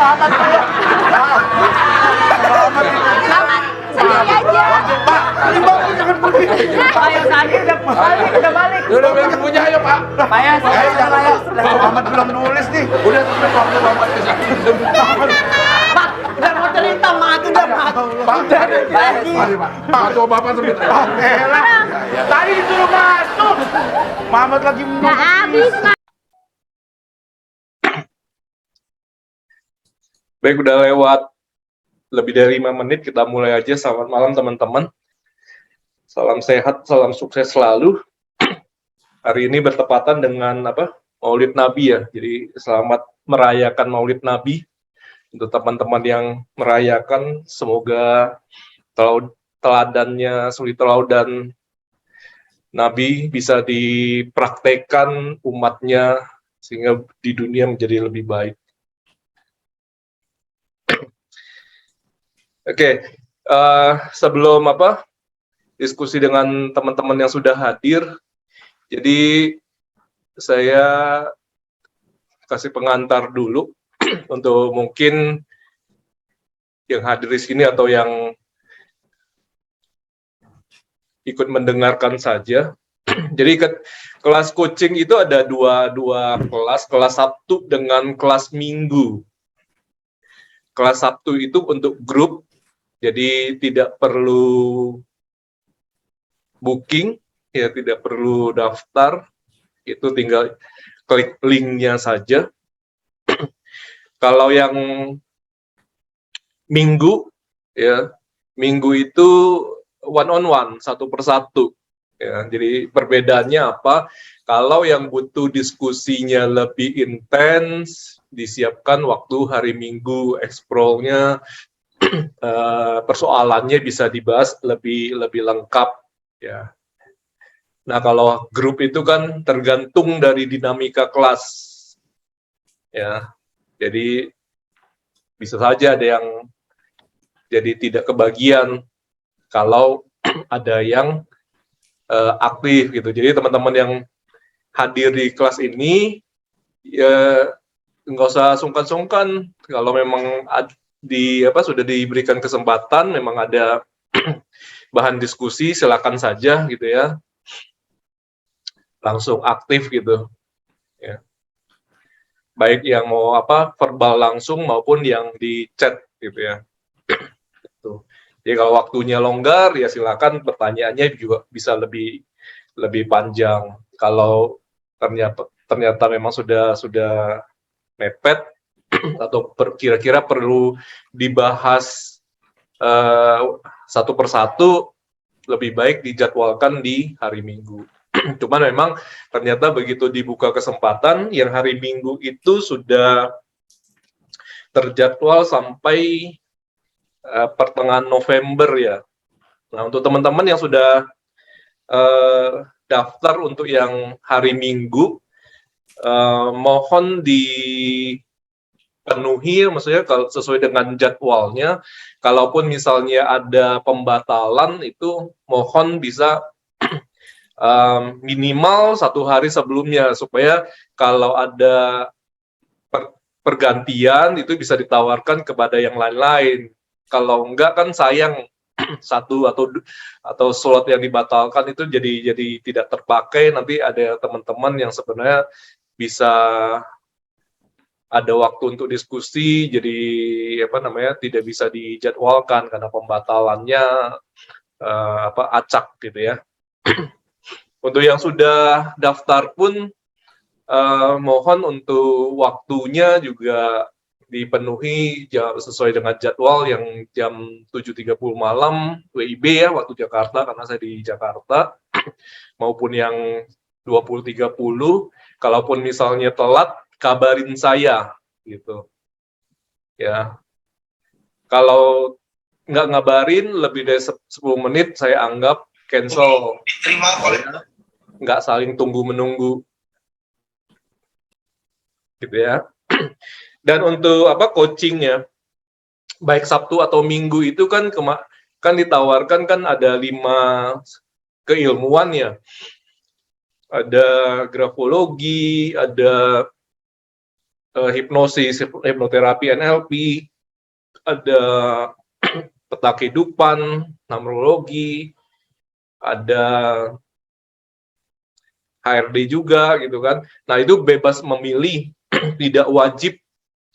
Selamat saya. Selamat. Selamat sendiri aja. Pak, ini Bapak jangan pergi. Pak yang sakit udah balik. Udah bilang punya ayo Pak. Pak ya, Ayo jangan ya. Selamat belum nulis nih. Udah sampai waktu Bapak itu sakit. Pak, udah mau cerita mati udah mati. Pak, mari Pak. Pak, coba Bapak sebentar. Tadi disuruh masuk. Mamat lagi Nggak habis, Mas. Baik, udah lewat lebih dari 5 menit, kita mulai aja. Selamat malam teman-teman. Salam sehat, salam sukses selalu. Hari ini bertepatan dengan Maulid Nabi ya. Jadi selamat merayakan Maulid Nabi. Untuk teman-teman yang merayakan, semoga teladannya, suri teladan Nabi bisa dipraktekkan umatnya sehingga di dunia menjadi lebih baik. Oke, sebelum diskusi dengan teman-teman yang sudah hadir, jadi saya kasih pengantar dulu untuk mungkin yang hadir di sini atau yang ikut mendengarkan saja. Jadi kelas coaching itu ada dua kelas Sabtu dengan kelas Minggu. Kelas Sabtu itu untuk grup, jadi tidak perlu booking, ya tidak perlu daftar, itu tinggal klik linknya saja. Kalau yang Minggu, ya Minggu itu one on one, satu persatu. Ya, jadi perbedaannya apa? Kalau yang butuh diskusinya lebih intens, disiapkan waktu hari Minggu, eksplornya, persoalannya bisa dibahas lebih lengkap. Ya. Nah, kalau grup itu kan tergantung dari dinamika kelas. Ya, jadi bisa saja ada yang jadi tidak kebagian kalau ada yang aktif gitu. Jadi teman-teman yang hadir di kelas ini ya nggak usah sungkan-sungkan kalau memang sudah diberikan kesempatan, memang ada bahan diskusi, silakan saja gitu ya, langsung aktif gitu ya, baik yang mau verbal langsung maupun yang di chat gitu ya. Gitu. Jadi kalau waktunya longgar ya silakan, pertanyaannya juga bisa lebih panjang. Kalau ternyata memang sudah mepet atau kira-kira perlu dibahas satu persatu, lebih baik dijadwalkan di hari Minggu. Cuman memang ternyata begitu dibuka kesempatan, yang hari Minggu itu sudah terjadwal sampai pertengahan November ya. Nah, untuk teman-teman yang sudah daftar untuk yang hari Minggu, mohon dipenuhi, maksudnya kalau sesuai dengan jadwalnya. Kalaupun misalnya ada pembatalan, itu mohon bisa minimal 1 hari sebelumnya, supaya kalau ada pergantian itu bisa ditawarkan kepada yang lain-lain. Kalau enggak kan sayang, satu atau slot yang dibatalkan itu jadi tidak terpakai. Nanti ada teman-teman yang sebenarnya bisa ada waktu untuk diskusi, jadi tidak bisa dijadwalkan karena pembatalannya acak gitu ya. Untuk yang sudah daftar pun mohon untuk waktunya juga dipenuhi sesuai dengan jadwal, yang jam 7.30 malam WIB ya, waktu Jakarta karena saya di Jakarta, maupun yang 20.30. Kalaupun misalnya telat, kabarin saya gitu ya. Kalau nggak ngabarin lebih dari 10 menit, saya anggap cancel. Nggak saling tunggu-menunggu gitu ya. Dan untuk coachingnya, baik Sabtu atau Minggu itu kan ditawarkan kan ada 5 keilmuan ya. Ada grafologi, ada hipnosis, hipnoterapi, NLP, ada peta kehidupan, numerologi, ada HRD juga gitu kan. Nah, itu bebas memilih, tidak wajib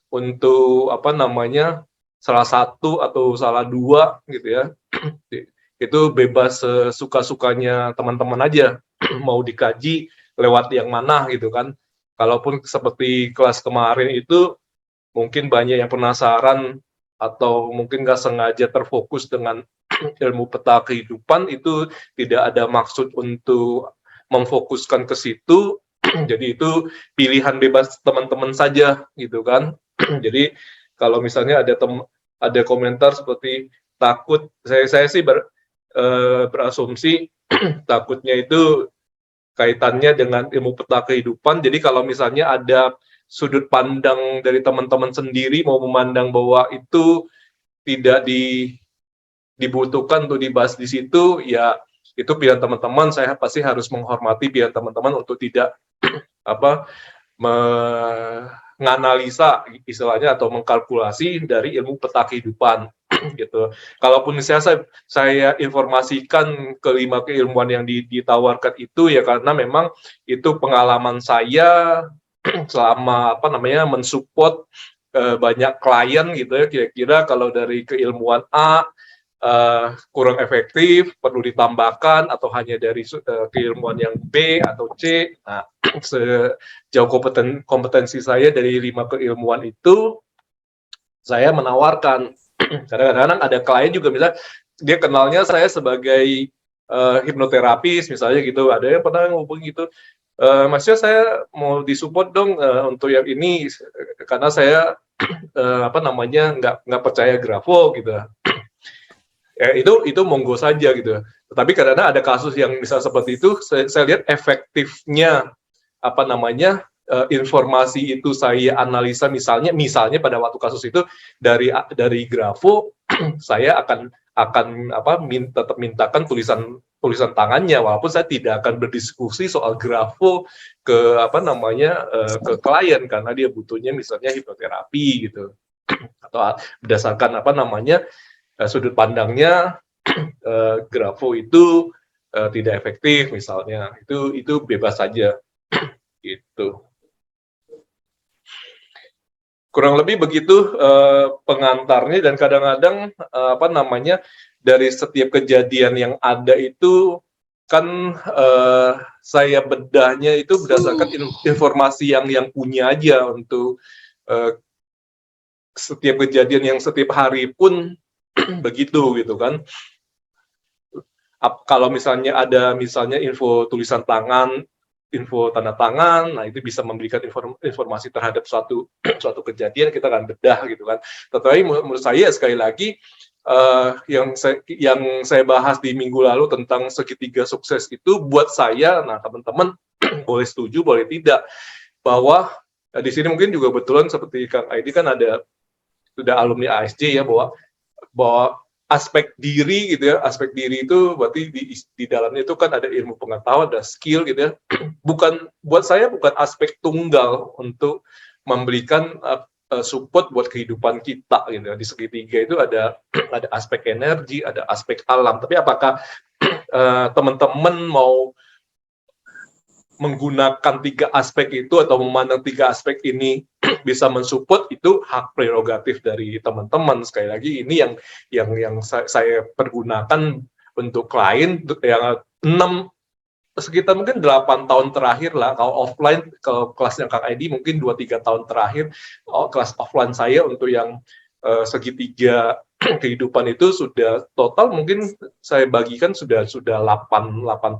untuk apa namanya salah satu atau salah dua gitu ya. Itu bebas suka-sukanya teman-teman aja mau dikaji lewat yang mana gitu kan. Kalaupun seperti kelas kemarin itu mungkin banyak yang penasaran atau mungkin nggak sengaja terfokus dengan ilmu peta kehidupan, itu tidak ada maksud untuk memfokuskan ke situ. Jadi itu pilihan bebas teman-teman saja gitu kan. Jadi kalau misalnya ada komentar seperti takut, saya sih berasumsi takutnya itu kaitannya dengan ilmu peta kehidupan. Jadi kalau misalnya ada sudut pandang dari teman-teman sendiri mau memandang bahwa itu tidak dibutuhkan untuk dibahas di situ, ya itu pilihan teman-teman. Saya pasti harus menghormati pilihan teman-teman untuk tidak menganalisa istilahnya atau mengkalkulasi dari ilmu peta kehidupan gitu. Kalaupun saya informasikan kelima keilmuan yang ditawarkan itu ya karena memang itu pengalaman saya selama mensupport banyak klien gitu ya, kira-kira kalau dari keilmuan A kurang efektif, perlu ditambahkan, atau hanya dari keilmuan yang B atau C. Nah, sejauh kompetensi saya dari 5 keilmuan itu, saya menawarkan. Kadang-kadang ada klien juga misalnya dia kenalnya saya sebagai hipnoterapis misalnya gitu, ada yang pernah ngomong gitu, Masnya saya mau disupport dong untuk yang ini karena saya nggak percaya grafo gitu. Ya, itu monggo saja gitu. Tetapi kadang-kadang ada kasus yang bisa seperti itu, saya lihat efektifnya informasi itu saya analisa misalnya pada waktu kasus itu dari grafo saya akan tetap mintakan tulisan tangannya walaupun saya tidak akan berdiskusi soal grafo ke ke klien karena dia butuhnya misalnya hipnoterapi gitu atau berdasarkan sudut pandangnya grafo itu tidak efektif misalnya, itu bebas saja gitu. Kurang lebih begitu pengantarnya, dan kadang-kadang dari setiap kejadian yang ada itu kan saya bedahnya itu berdasarkan informasi yang punya aja untuk setiap kejadian yang setiap hari pun begitu gitu kan. Kalau misalnya ada info tulisan tangan, info tanda tangan, nah itu bisa memberikan informasi terhadap suatu kejadian, kita akan bedah gitu kan. Tetapi menurut saya sekali lagi yang saya bahas di minggu lalu tentang segitiga sukses itu buat saya, nah teman-teman boleh setuju boleh tidak, bahwa di sini mungkin juga betulan seperti Kang Aidi kan sudah alumni ASJ ya, bahwa aspek diri gitu ya, aspek diri itu berarti di dalamnya itu kan ada ilmu pengetahuan, ada skill gitu ya. Buat saya bukan aspek tunggal untuk memberikan support buat kehidupan kita gitu ya. Di segitiga itu ada aspek energi, ada aspek alam. Tapi apakah teman-teman mau menggunakan 3 aspek itu atau memandang 3 aspek ini bisa mensupport, itu hak prerogatif dari teman-teman. Sekali lagi ini yang saya pergunakan untuk klien yang sekitar mungkin 8 tahun terakhir lah. Kalau offline, kalau kelasnya Kang Edi mungkin 2-3 tahun terakhir. Kelas offline saya untuk yang segitiga kehidupan itu sudah total mungkin saya bagikan sudah 8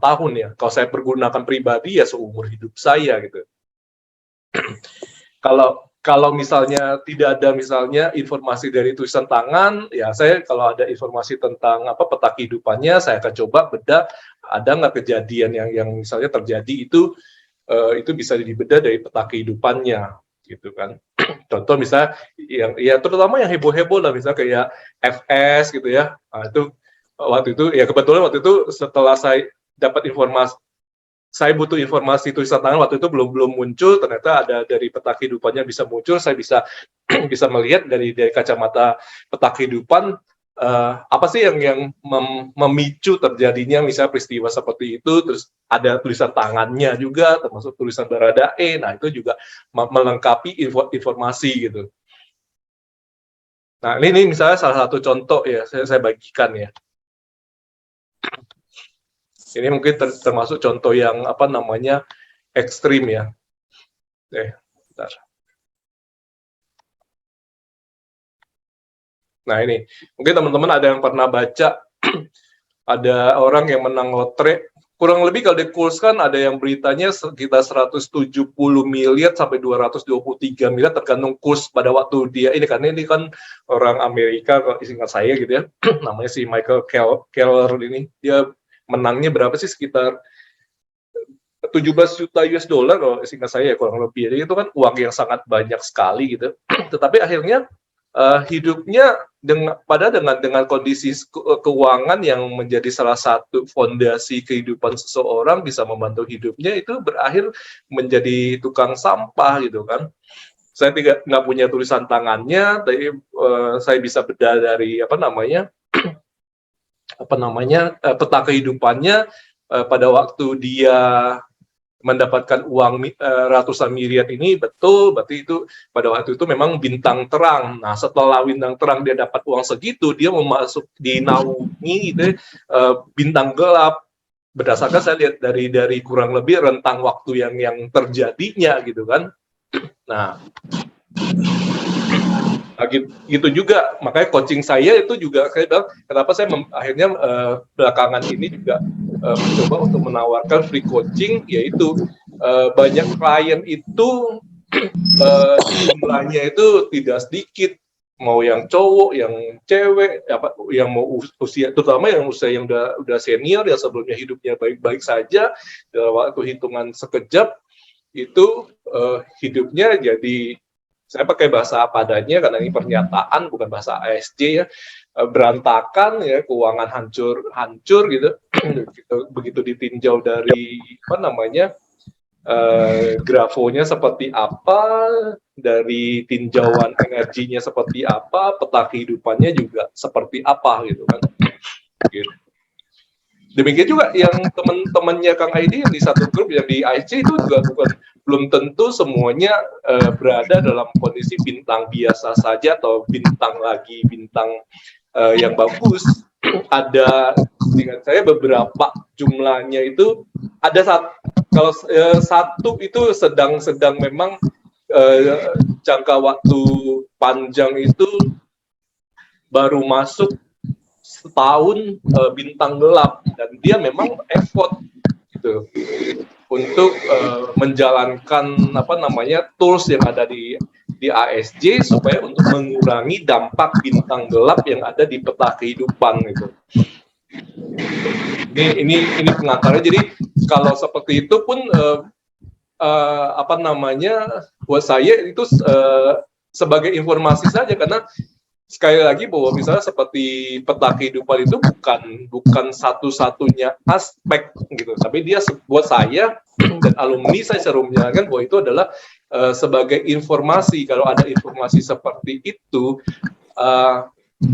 tahun ya. Kalau saya pergunakan pribadi ya seumur hidup saya gitu. Kalau misalnya tidak ada misalnya informasi dari tulisan tangan, ya saya kalau ada informasi tentang peta kehidupannya, saya akan coba bedah ada nggak kejadian yang misalnya terjadi itu bisa dibedah dari peta kehidupannya gitu kan. Contoh misalnya yang ya terutama yang heboh-heboh lah, misalnya kayak FS gitu ya. Nah, itu waktu itu ya kebetulan waktu itu setelah saya dapat informasi saya butuh informasi tulisan tangan waktu itu belum muncul, ternyata ada dari peta kehidupannya bisa muncul, saya bisa bisa melihat dari kacamata peta kehidupan apa sih yang memicu terjadinya misalnya peristiwa seperti itu, terus ada tulisan tangannya juga termasuk tulisan Baradae, nah itu juga melengkapi informasi gitu. Nah ini misalnya salah satu contoh ya, saya bagikan ya. Ini mungkin termasuk contoh yang apa namanya ekstrim ya. Bentar. Nah ini mungkin teman-teman ada yang pernah baca ada orang yang menang lotre, kurang lebih kalau dikurskan ada yang beritanya sekitar 170 miliar sampai 223 miliar tergantung kurs pada waktu dia ini, karena ini kan orang Amerika kalau singkat saya gitu ya, namanya si Michael Keller ini, dia menangnya berapa sih, sekitar 17 juta US dollar kalau singkat saya kurang lebih. Jadi itu kan uang yang sangat banyak sekali gitu. Tetapi akhirnya hidupnya dengan kondisi keuangan yang menjadi salah satu fondasi kehidupan seseorang, bisa membantu hidupnya, itu berakhir menjadi tukang sampah gitu kan. Saya nggak punya tulisan tangannya, tapi saya bisa beda dari peta kehidupannya pada waktu dia mendapatkan uang ratusan miliar ini, betul, berarti itu pada waktu itu memang bintang terang. Nah, setelah bintang terang dia dapat uang segitu, dia memasuk dinaungi itu bintang gelap. Berdasarkan saya lihat dari kurang lebih rentang waktu yang terjadinya gitu kan. Nah, gitu juga, makanya coaching saya itu juga saya bilang kenapa saya akhirnya belakangan ini juga mencoba untuk menawarkan free coaching, yaitu banyak klien itu jumlahnya itu tidak sedikit, mau yang cowok, yang cewek, yang mau usia, terutama yang usia yang udah senior, yang sebelumnya hidupnya baik-baik saja, dalam waktu hitungan sekejap itu hidupnya jadi, saya pakai bahasa apa adanya karena ini pernyataan bukan bahasa ASJ ya, berantakan ya, keuangan hancur gitu. Begitu ditinjau dari grafonya seperti apa, dari tinjauan energinya seperti apa, peta kehidupannya juga seperti apa gitu kan. Gitu. Demikian juga yang teman-temannya Kang Aidi yang di satu grup yang di IC itu juga belum tentu semuanya berada dalam kondisi bintang biasa saja atau bintang yang bagus. Ada, dengan saya beberapa jumlahnya itu ada kalau satu itu sedang memang jangka waktu panjang itu baru masuk setahun bintang gelap, dan dia memang effort gitu untuk menjalankan tools yang ada di ASJ supaya untuk mengurangi dampak bintang gelap yang ada di peta kehidupan gitu. Ini pengantarnya. Jadi kalau seperti itu pun buat saya itu sebagai informasi saja, karena sekali lagi bahwa misalnya seperti peta kehidupan itu bukan satu-satunya aspek gitu, tapi dia buat saya dan alumni saya selalu menyarankan bahwa itu adalah sebagai informasi. Kalau ada informasi seperti itu,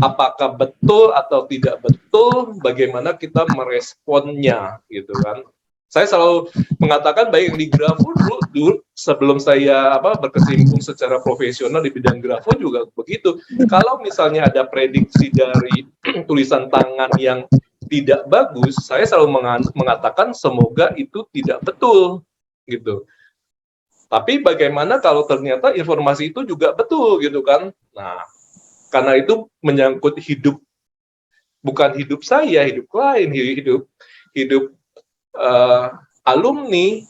apakah betul atau tidak betul, bagaimana kita meresponnya gitu kan. Saya selalu mengatakan, baik di grafo dulu sebelum saya berkecimpung secara profesional di bidang grafo juga begitu. Kalau misalnya ada prediksi dari tulisan tangan yang tidak bagus, saya selalu mengatakan semoga itu tidak betul gitu. Tapi bagaimana kalau ternyata informasi itu juga betul gitu kan. Nah, karena itu menyangkut hidup, bukan hidup saya, hidup klien, hidup alumni,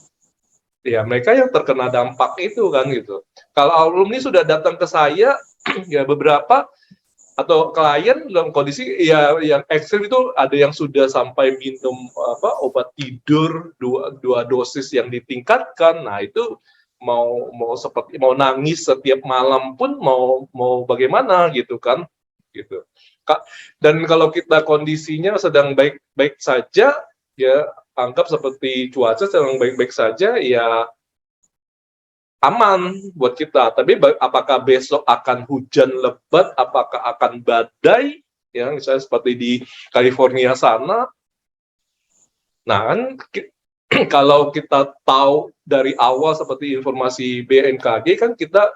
ya mereka yang terkena dampak itu kan gitu. Kalau alumni sudah datang ke saya, ya beberapa atau klien dalam kondisi ya yang ekstrim itu ada yang sudah sampai minum obat tidur dua dosis yang ditingkatkan. Nah itu mau nangis setiap malam pun mau bagaimana gitu kan gitu. Dan kalau kita kondisinya sedang baik-baik saja, ya anggap seperti cuaca sedang baik-baik saja, ya aman buat kita. Tapi apakah besok akan hujan lebat, apakah akan badai, ya misalnya seperti di California sana. Nah kan kalau kita tahu dari awal seperti informasi BMKG kan kita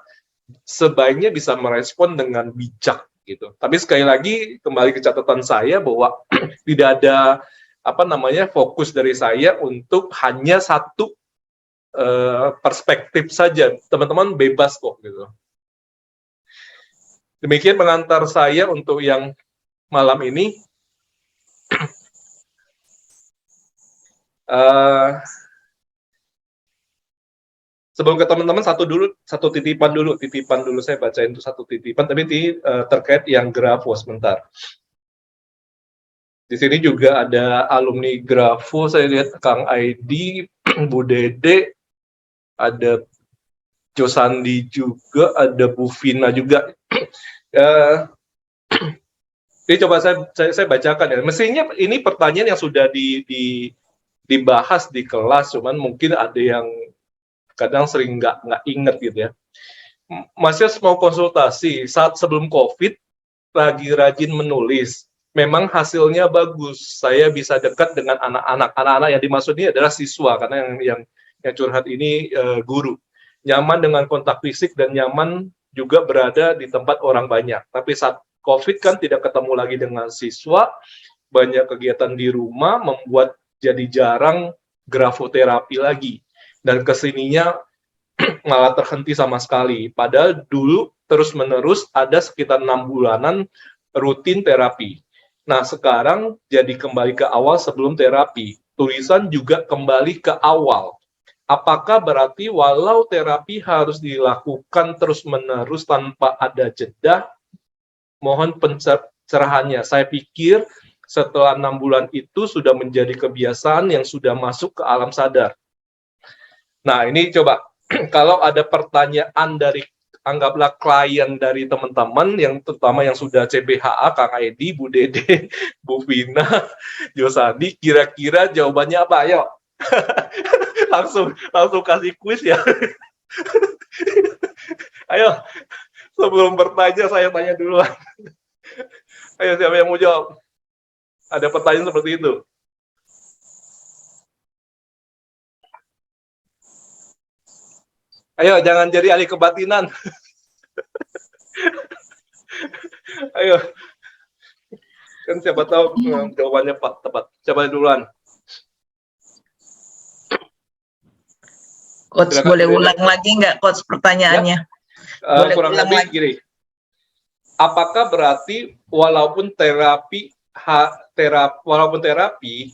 sebaiknya bisa merespon dengan bijak gitu. Tapi sekali lagi kembali ke catatan saya bahwa tidak ada fokus dari saya untuk hanya satu perspektif saja. Teman-teman bebas kok gitu. Demikian pengantar saya untuk yang malam ini. Sebelum ke teman-teman satu titipan dulu saya bacain itu satu titipan, tapi terkait yang Grafo sebentar. Di sini juga ada alumni Grafo, saya lihat Kang Aidi, Bu Dede, ada Josandi juga, ada Bu Vina juga. Jadi coba saya bacakan ya. Mestinya ini pertanyaan yang sudah dibahas di kelas, cuman mungkin ada yang kadang sering nggak inget gitu ya. Mas Yos mau konsultasi, saat sebelum COVID lagi rajin menulis, memang hasilnya bagus. Saya bisa dekat dengan anak-anak yang dimaksud ini adalah siswa, karena yang curhat ini guru. Nyaman dengan kontak fisik dan nyaman juga berada di tempat orang banyak. Tapi saat COVID kan tidak ketemu lagi dengan siswa, banyak kegiatan di rumah, membuat jadi jarang grafoterapi lagi. Dan kesininya malah terhenti sama sekali. Padahal dulu terus-menerus ada sekitar 6 bulanan rutin terapi. Nah, sekarang jadi kembali ke awal sebelum terapi. Tulisan juga kembali ke awal. Apakah berarti walau terapi harus dilakukan terus-menerus tanpa ada jeda? Mohon pencerahannya. Saya pikir setelah 6 bulan itu sudah menjadi kebiasaan yang sudah masuk ke alam sadar. Nah, ini coba, kalau ada pertanyaan dari, anggaplah klien dari teman-teman, yang terutama yang sudah CBHA, Kang Edi, Bu Dede, Bu Vina, Josandi, kira-kira jawabannya apa? Ayo, langsung kasih kuis ya. Ayo, sebelum bertanya, saya tanya duluan. Ayo, siapa yang mau jawab? Ada pertanyaan seperti itu. Ayo, jangan jadi ahli kebatinan. Ayo. Kan siapa tahu jawabannya tepat. Coba duluan. Coach, Silakan, boleh Bu Dede. ulang lagi nggak, Coach, pertanyaannya? Boleh Kurang ulang lebih lagi. gini. Apakah berarti walaupun terapi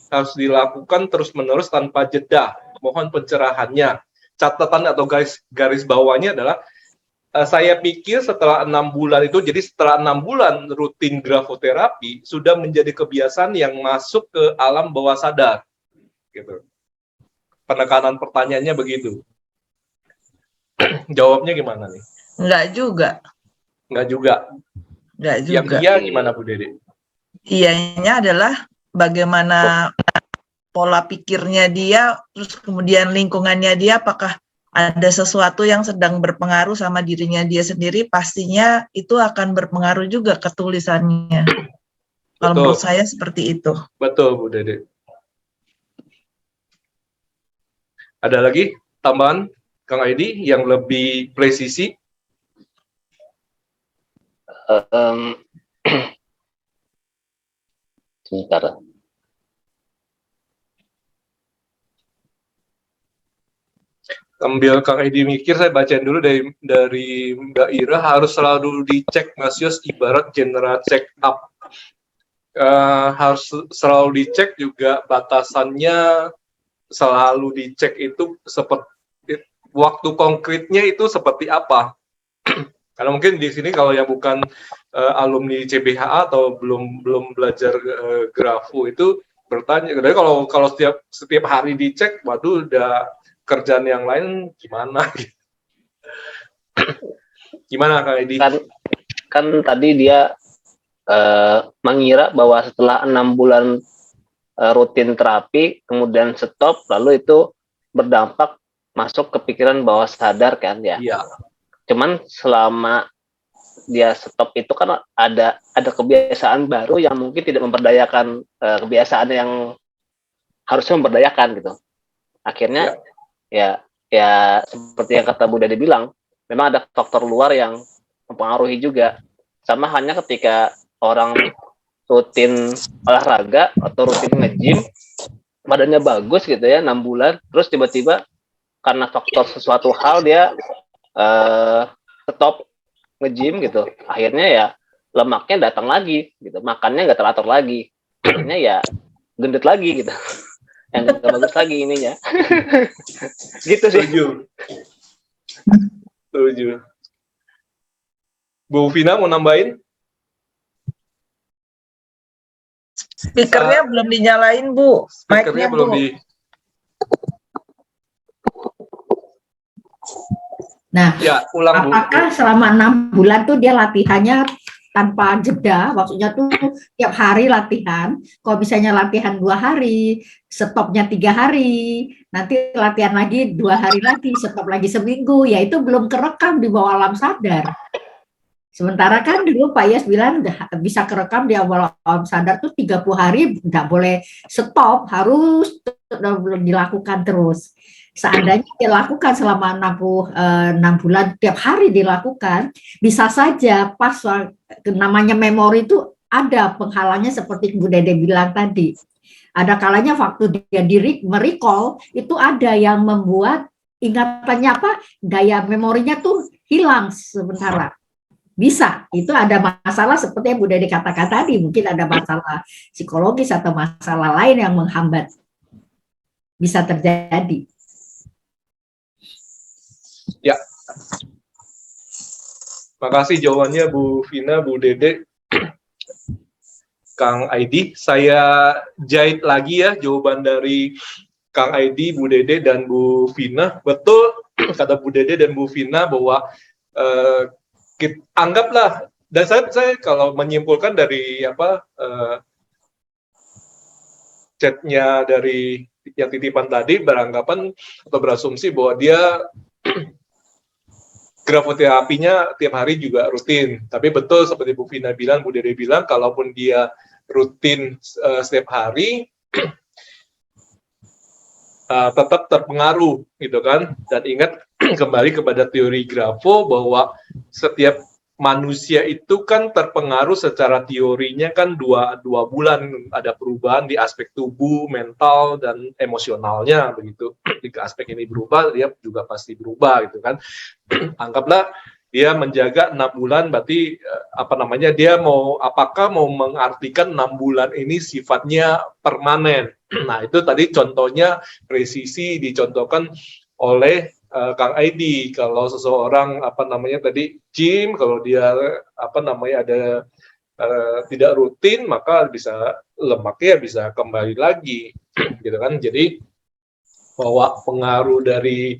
harus dilakukan terus-menerus tanpa jeda? Mohon pencerahannya. Catatan atau garis bawahnya adalah saya pikir setelah 6 bulan itu, jadi setelah 6 bulan rutin grafoterapi sudah menjadi kebiasaan yang masuk ke alam bawah sadar. Gitu. Penekanan pertanyaannya begitu. Jawabnya gimana nih? Enggak juga. Enggak juga. Enggak Yang juga. iya gimana, Bu Dede? Iyanya adalah bagaimana pola pikirnya dia, terus kemudian lingkungannya dia, apakah ada sesuatu yang sedang berpengaruh sama dirinya dia sendiri, pastinya itu akan berpengaruh juga ke tulisannya. Kalau menurut saya seperti itu. Betul, Bu Dede. Ada lagi tambahan, Kang Aidi, yang lebih presisi? Sebentar. Ambil Kang Edi mikir, saya bacain dulu dari Mbak Ira, harus selalu dicek, Mas Yos, ibarat general check up. Harus selalu dicek juga, batasannya selalu dicek itu seperti waktu konkretnya itu seperti apa? Karena mungkin di sini kalau yang bukan alumni CBHA atau belum belajar grafo itu bertanya, kalau setiap hari dicek, waduh udah kerjaan yang lain gimana? Gimana Kang Edi? Kan tadi dia mengira bahwa setelah 6 bulan rutin terapi, kemudian stop, lalu itu berdampak masuk ke pikiran bawah sadar kan ya. Iya. Cuman selama dia stop itu kan ada kebiasaan baru yang mungkin tidak memberdayakan kebiasaan yang harusnya memberdayakan gitu. Akhirnya ya seperti yang kata Bu Dede bilang, memang ada faktor luar yang mempengaruhi juga. Sama hanya ketika orang rutin olahraga atau rutin nge-gym, badannya bagus gitu ya 6 bulan, terus tiba-tiba karena faktor sesuatu hal dia stop nge-gym gitu, akhirnya ya lemaknya datang lagi gitu, makannya nggak teratur lagi, akhirnya ya gendut lagi gitu, yang nggak bagus lagi ininya. Gitu sih. Setuju. Bu Vina mau nambahin? Speakernya belum dinyalain, Bu. Speakernya Mic-nya, belum Bu. di. Nah, Ya, ulang Bu. apakah selama 6 bulan tuh dia latihannya tanpa jeda, maksudnya tuh tiap hari latihan, kalau misalnya latihan 2 hari, stopnya 3 hari, nanti latihan lagi 2 hari lagi, stop lagi seminggu, ya itu belum kerekam di bawah alam sadar. Sementara kan dulu Pak Yas bilang bisa kerekam di awal alam sadar tuh 30 hari nggak boleh stop, harus dilakukan terus. Seandainya dilakukan selama 6 bulan, tiap hari dilakukan, bisa saja pas namanya memori itu ada penghalangnya seperti Bu Dede bilang tadi. Ada kalanya waktu dia merecall, itu ada yang membuat ingatannya daya memorinya tuh hilang sementara. Bisa, itu ada masalah seperti yang Bu Dede katakan tadi, mungkin ada masalah psikologis atau masalah lain yang menghambat. Bisa terjadi. Ya. Makasih jawabannya Bu Vina, Bu Dede, Kang Aidi. Saya jahit lagi ya jawaban dari Kang Aidi, Bu Dede, dan Bu Vina. Betul kata Bu Dede dan Bu Vina bahwa anggaplah, dan saya kalau menyimpulkan dari chatnya dari yang titipan tadi, beranggapan atau berasumsi bahwa dia grafoterapinya tiap hari juga rutin. Tapi betul seperti Bu Vina bilang, Bu Dede bilang, kalaupun dia rutin setiap hari, tetap terpengaruh gitu kan. Dan ingat kembali kepada teori grafo bahwa setiap manusia itu kan terpengaruh secara teorinya kan dua bulan ada perubahan di aspek tubuh, mental, dan emosionalnya begitu. Jika aspek ini berubah, dia juga pasti berubah gitu kan. Anggaplah dia menjaga 6 bulan, berarti dia apakah mau mengartikan 6 bulan ini sifatnya permanen. Nah, itu tadi contohnya presisi dicontohkan oleh Kang Aidi. Kalau seseorang gym, kalau dia ada tidak rutin, maka bisa lemaknya bisa kembali lagi gitu kan. Jadi bahwa pengaruh dari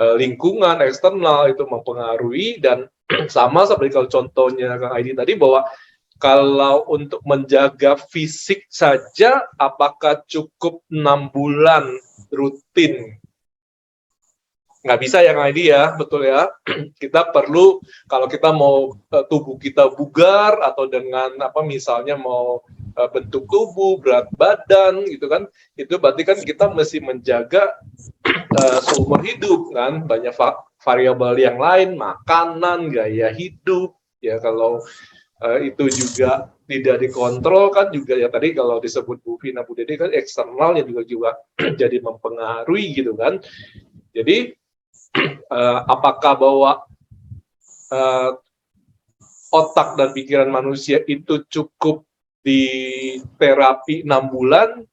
lingkungan eksternal itu mempengaruhi, dan sama seperti kalau contohnya Kang Aidi tadi, bahwa kalau untuk menjaga fisik saja apakah cukup 6 bulan rutin? Nggak bisa ya Kang Aidi ya, betul ya. Kita perlu, kalau kita mau tubuh kita bugar atau dengan misalnya mau bentuk tubuh, berat badan gitu kan, itu berarti kan kita mesti menjaga seumur hidup kan, banyak variabel yang lain, makanan, gaya hidup ya. Kalau itu juga tidak dikontrol kan juga ya, tadi kalau disebut Bu Vina, Bu Dede kan eksternalnya juga jadi mempengaruhi gitu kan. Jadi apakah bahwa otak dan pikiran manusia itu cukup di terapi 6 bulan?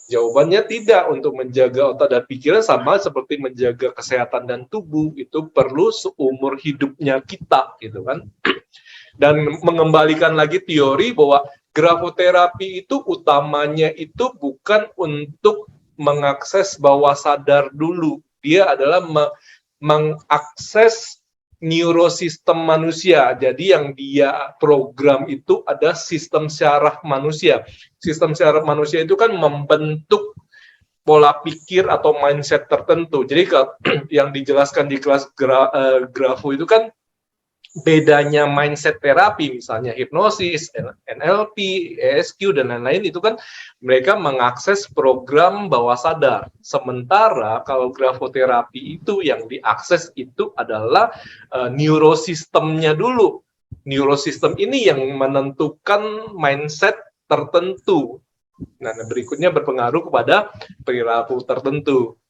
Jawabannya tidak. Untuk menjaga otak dan pikiran sama seperti menjaga kesehatan dan tubuh, itu perlu seumur hidupnya kita gitu kan. Dan mengembalikan lagi teori bahwa grafoterapi itu utamanya itu bukan untuk mengakses bawah sadar dulu. Dia adalah mengakses neurosistem manusia. Jadi yang dia program itu ada sistem syaraf manusia. Sistem syaraf manusia itu kan membentuk pola pikir atau mindset tertentu. Jadi yang dijelaskan di kelas Grafo itu kan bedanya mindset terapi, misalnya hipnosis, NLP, ESQ, dan lain-lain, itu kan mereka mengakses program bawah sadar. Sementara kalau grafoterapi itu yang diakses itu adalah neurosistemnya dulu. Neurosistem ini yang menentukan mindset tertentu. Nah, berikutnya berpengaruh kepada perilaku tertentu.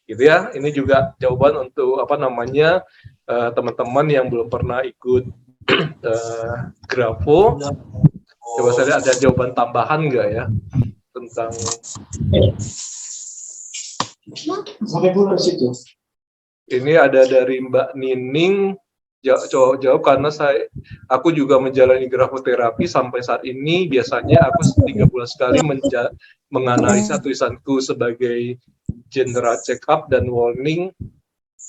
Gitu ya. Ini juga jawaban untuk teman-teman yang belum pernah ikut Grafo. Coba saya lihat ada jawaban tambahan nggak ya tentang Sampai bulan situ. ini. Ada dari Mbak Nining. Jawab karena aku juga menjalani grafoterapi sampai saat ini. Biasanya aku 3 bulan sekali menganalisa tulisanku sebagai general check up dan warning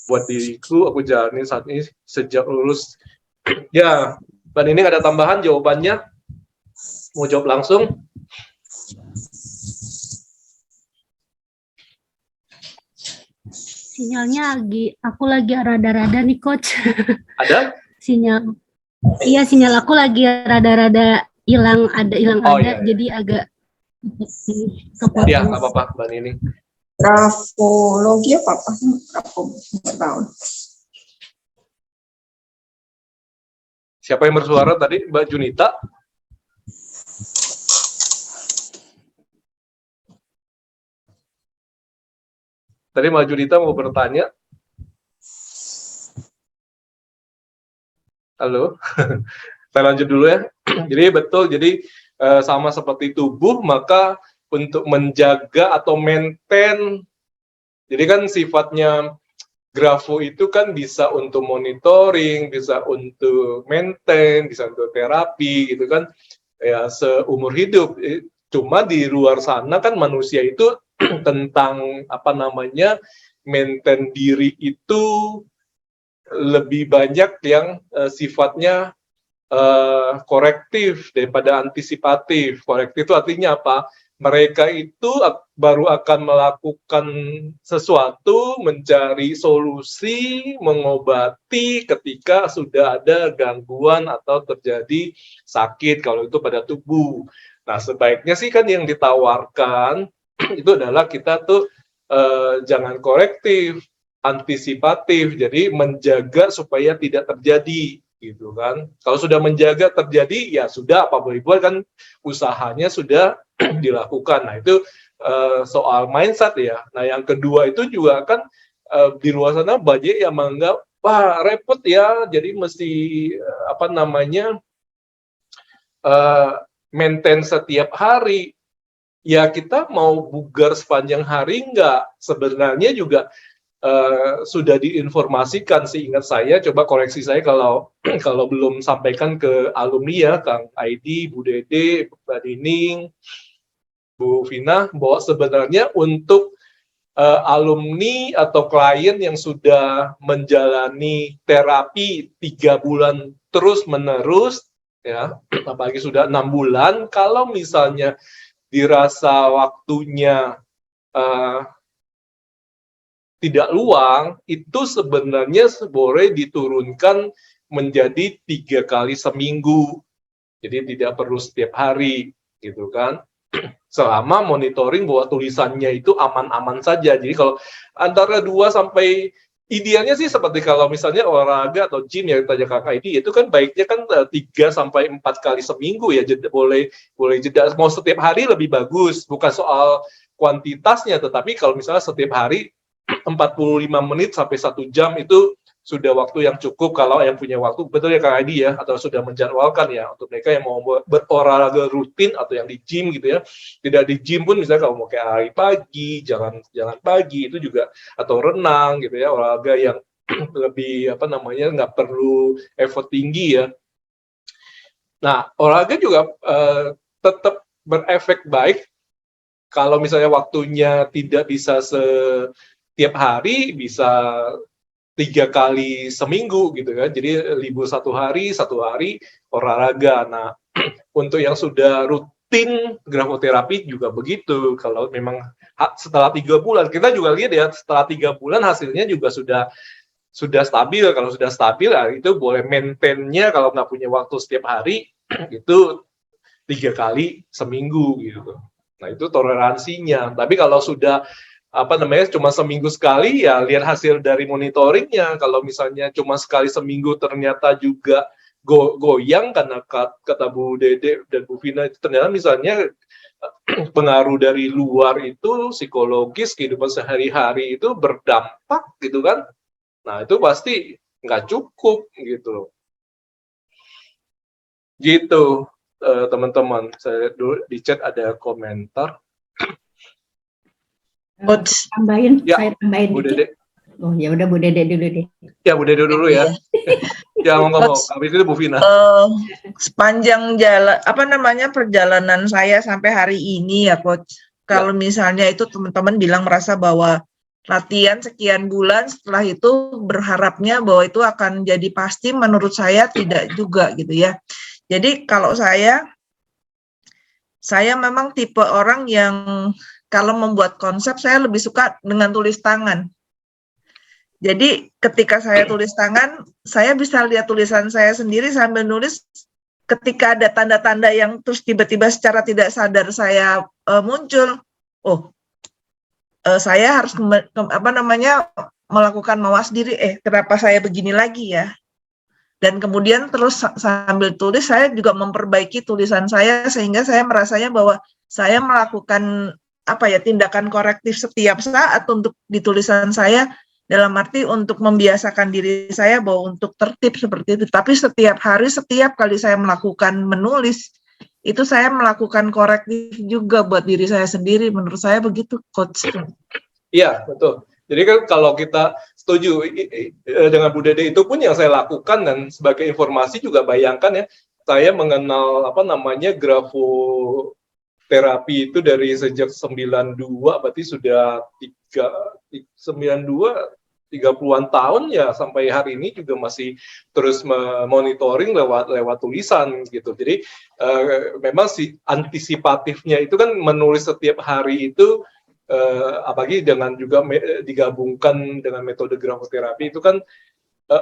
buat diriku. Aku jalani saat ini sejak lulus. Ya, Mbak Nining ada tambahan jawabannya? Mau jawab langsung? Sinyalnya aku lagi rada-rada nih coach. Ada? Sinyal. Iya, sinyal aku lagi rada-rada hilang, Iya. jadi agak kepotong. Ya, nggak apa-apa, Mbak Nining. Grafologi apa? Grafo, nggak tahu. Siapa yang bersuara tadi? Mbak Junita? Tadi Mbak Junita mau bertanya. Halo? Saya lanjut dulu ya. Jadi betul, jadi sama seperti tubuh, maka untuk menjaga atau maintain, jadi kan sifatnya Grafo itu kan bisa untuk monitoring, bisa untuk maintain, bisa untuk terapi gitu kan, ya seumur hidup. Cuma di luar sana kan manusia itu tentang maintain diri itu lebih banyak yang sifatnya korektif daripada antisipatif. Korektif itu artinya apa? Mereka itu baru akan melakukan sesuatu, mencari solusi, mengobati ketika sudah ada gangguan atau terjadi sakit, kalau itu pada tubuh. Nah, sebaiknya sih kan yang ditawarkan itu adalah kita tuh jangan korektif, antisipatif, jadi menjaga supaya tidak terjadi. Gitu kan. Kalau sudah menjaga terjadi, ya sudah, apa boleh buat kan, usahanya sudah dilakukan. Nah, itu soal mindset ya. Nah, yang kedua itu juga kan di luar sana banyak yang menganggap, wah repot ya, jadi mesti maintain setiap hari. Ya kita mau bugar sepanjang hari enggak? Sebenarnya juga sudah diinformasikan, seingat saya, coba koreksi saya kalau kalau belum sampaikan ke alumni ya, Kang Aidi, Bu Dede, Mbak Nining, Bu Vina, bahwa sebenarnya untuk alumni atau klien yang sudah menjalani terapi 3 bulan terus-menerus, ya, apalagi sudah 6 bulan, kalau misalnya dirasa waktunya tidak luang, itu sebenarnya boleh diturunkan menjadi 3 kali seminggu. Jadi tidak perlu setiap hari, gitu kan. Selama monitoring bahwa tulisannya itu aman-aman saja. Jadi kalau antara 2 sampai, idealnya sih seperti kalau misalnya olahraga atau gym yang tanya Kakak ini, itu kan baiknya kan 3 sampai 4 kali seminggu ya, boleh jeda. Mau setiap hari lebih bagus, bukan soal kuantitasnya, tetapi kalau misalnya setiap hari 45 menit sampai 1 jam itu sudah waktu yang cukup kalau yang punya waktu, betul ya Kang Adi ya, atau sudah menjadwalkan ya, untuk mereka yang mau berolahraga rutin atau yang di gym gitu ya. Tidak di gym pun misalnya kalau mau kayak hari pagi, jalan pagi itu juga, atau renang gitu ya, olahraga yang lebih nggak perlu effort tinggi ya. Nah, olahraga juga tetap berefek baik kalau misalnya waktunya tidak bisa setiap hari, bisa 3 kali seminggu gitu kan. Jadi libur 1 hari olahraga. Nah, untuk yang sudah rutin grafoterapi juga begitu. Kalau memang setelah 3 bulan, kita juga lihat ya, setelah 3 bulan hasilnya juga sudah stabil. Kalau sudah stabil, ya itu boleh maintain-nya kalau nggak punya waktu setiap hari, itu 3 kali seminggu gitu. Nah, itu toleransinya. Tapi kalau sudah cuma seminggu sekali, ya lihat hasil dari monitoringnya. Kalau misalnya cuma sekali seminggu ternyata juga goyang, karena kata Bu Dede dan Bu Vina itu ternyata misalnya pengaruh dari luar itu psikologis, kehidupan sehari-hari itu berdampak gitu kan. Nah, itu pasti nggak cukup gitu loh. Gitu, teman-teman. Saya dulu di chat ada komentar. Tambahin, Ya, saya tambahin Bu dikit. Dede. Oh ya udah Bu Dede dulu deh. Ya, Bu Dede dulu ya. Ya, ngomong. Habis itu Bu Vina. Sepanjang jalan perjalanan saya sampai hari ini ya Coach. Kalau misalnya itu teman-teman bilang merasa bahwa latihan sekian bulan setelah itu berharapnya bahwa itu akan jadi pasti, menurut saya tidak juga gitu ya. Jadi kalau saya memang tipe orang yang kalau membuat konsep saya lebih suka dengan tulis tangan. Jadi ketika saya tulis tangan, saya bisa lihat tulisan saya sendiri sambil nulis. Ketika ada tanda-tanda yang terus tiba-tiba secara tidak sadar saya muncul, saya harus melakukan mawas diri. Kenapa saya begini lagi ya? Dan kemudian terus sambil tulis saya juga memperbaiki tulisan saya sehingga saya merasanya bahwa saya melakukan tindakan korektif setiap saat untuk di tulisan saya, dalam arti untuk membiasakan diri saya bahwa untuk tertib seperti itu. Tapi setiap hari, setiap kali saya melakukan menulis, itu saya melakukan korektif juga buat diri saya sendiri. Menurut saya begitu, Coach. Iya, betul. Jadi kan kalau kita setuju dengan Bu Dede, itu pun yang saya lakukan. Dan sebagai informasi juga bayangkan ya, saya mengenal grafoterapi itu dari sejak 92, berarti sudah 30-an tahun ya, sampai hari ini juga masih terus monitoring lewat tulisan gitu. Jadi memang si antisipatifnya itu kan menulis setiap hari itu, apalagi dengan juga digabungkan dengan metode grafoterapi itu kan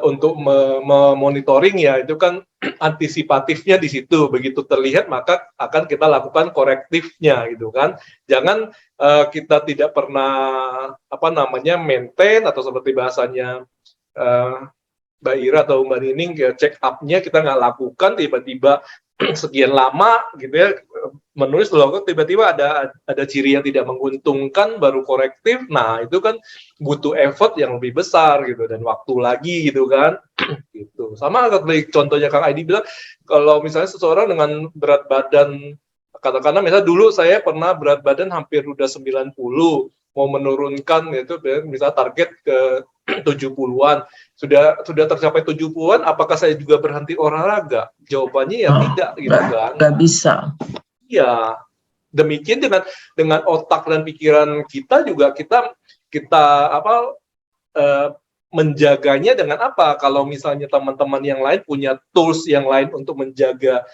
untuk memonitoring ya, itu kan antisipatifnya di situ. Begitu terlihat maka akan kita lakukan korektifnya gitu kan. Jangan kita tidak pernah maintain, atau seperti bahasanya Mbak Ira atau Mbak Nining, ya, check up-nya kita nggak lakukan, tiba-tiba sekian lama gitu ya menulis logo, tiba-tiba ada ciri yang tidak menguntungkan baru korektif. Nah, itu kan butuh effort yang lebih besar gitu, dan waktu lagi gitu kan. Gitu. Sama seperti contohnya Kang Aidi bilang, kalau misalnya seseorang dengan berat badan, katakanlah misalnya dulu saya pernah berat badan hampir udah 90, mau menurunkan itu misalnya target ke 70-an, sudah tercapai 70-an, apakah saya juga berhenti olahraga? Jawabannya ya tidak gitu kan. Nggak bisa. Ya, demikian dengan otak dan pikiran kita juga kita menjaganya dengan apa? Kalau misalnya teman-teman yang lain punya tools yang lain untuk menjaga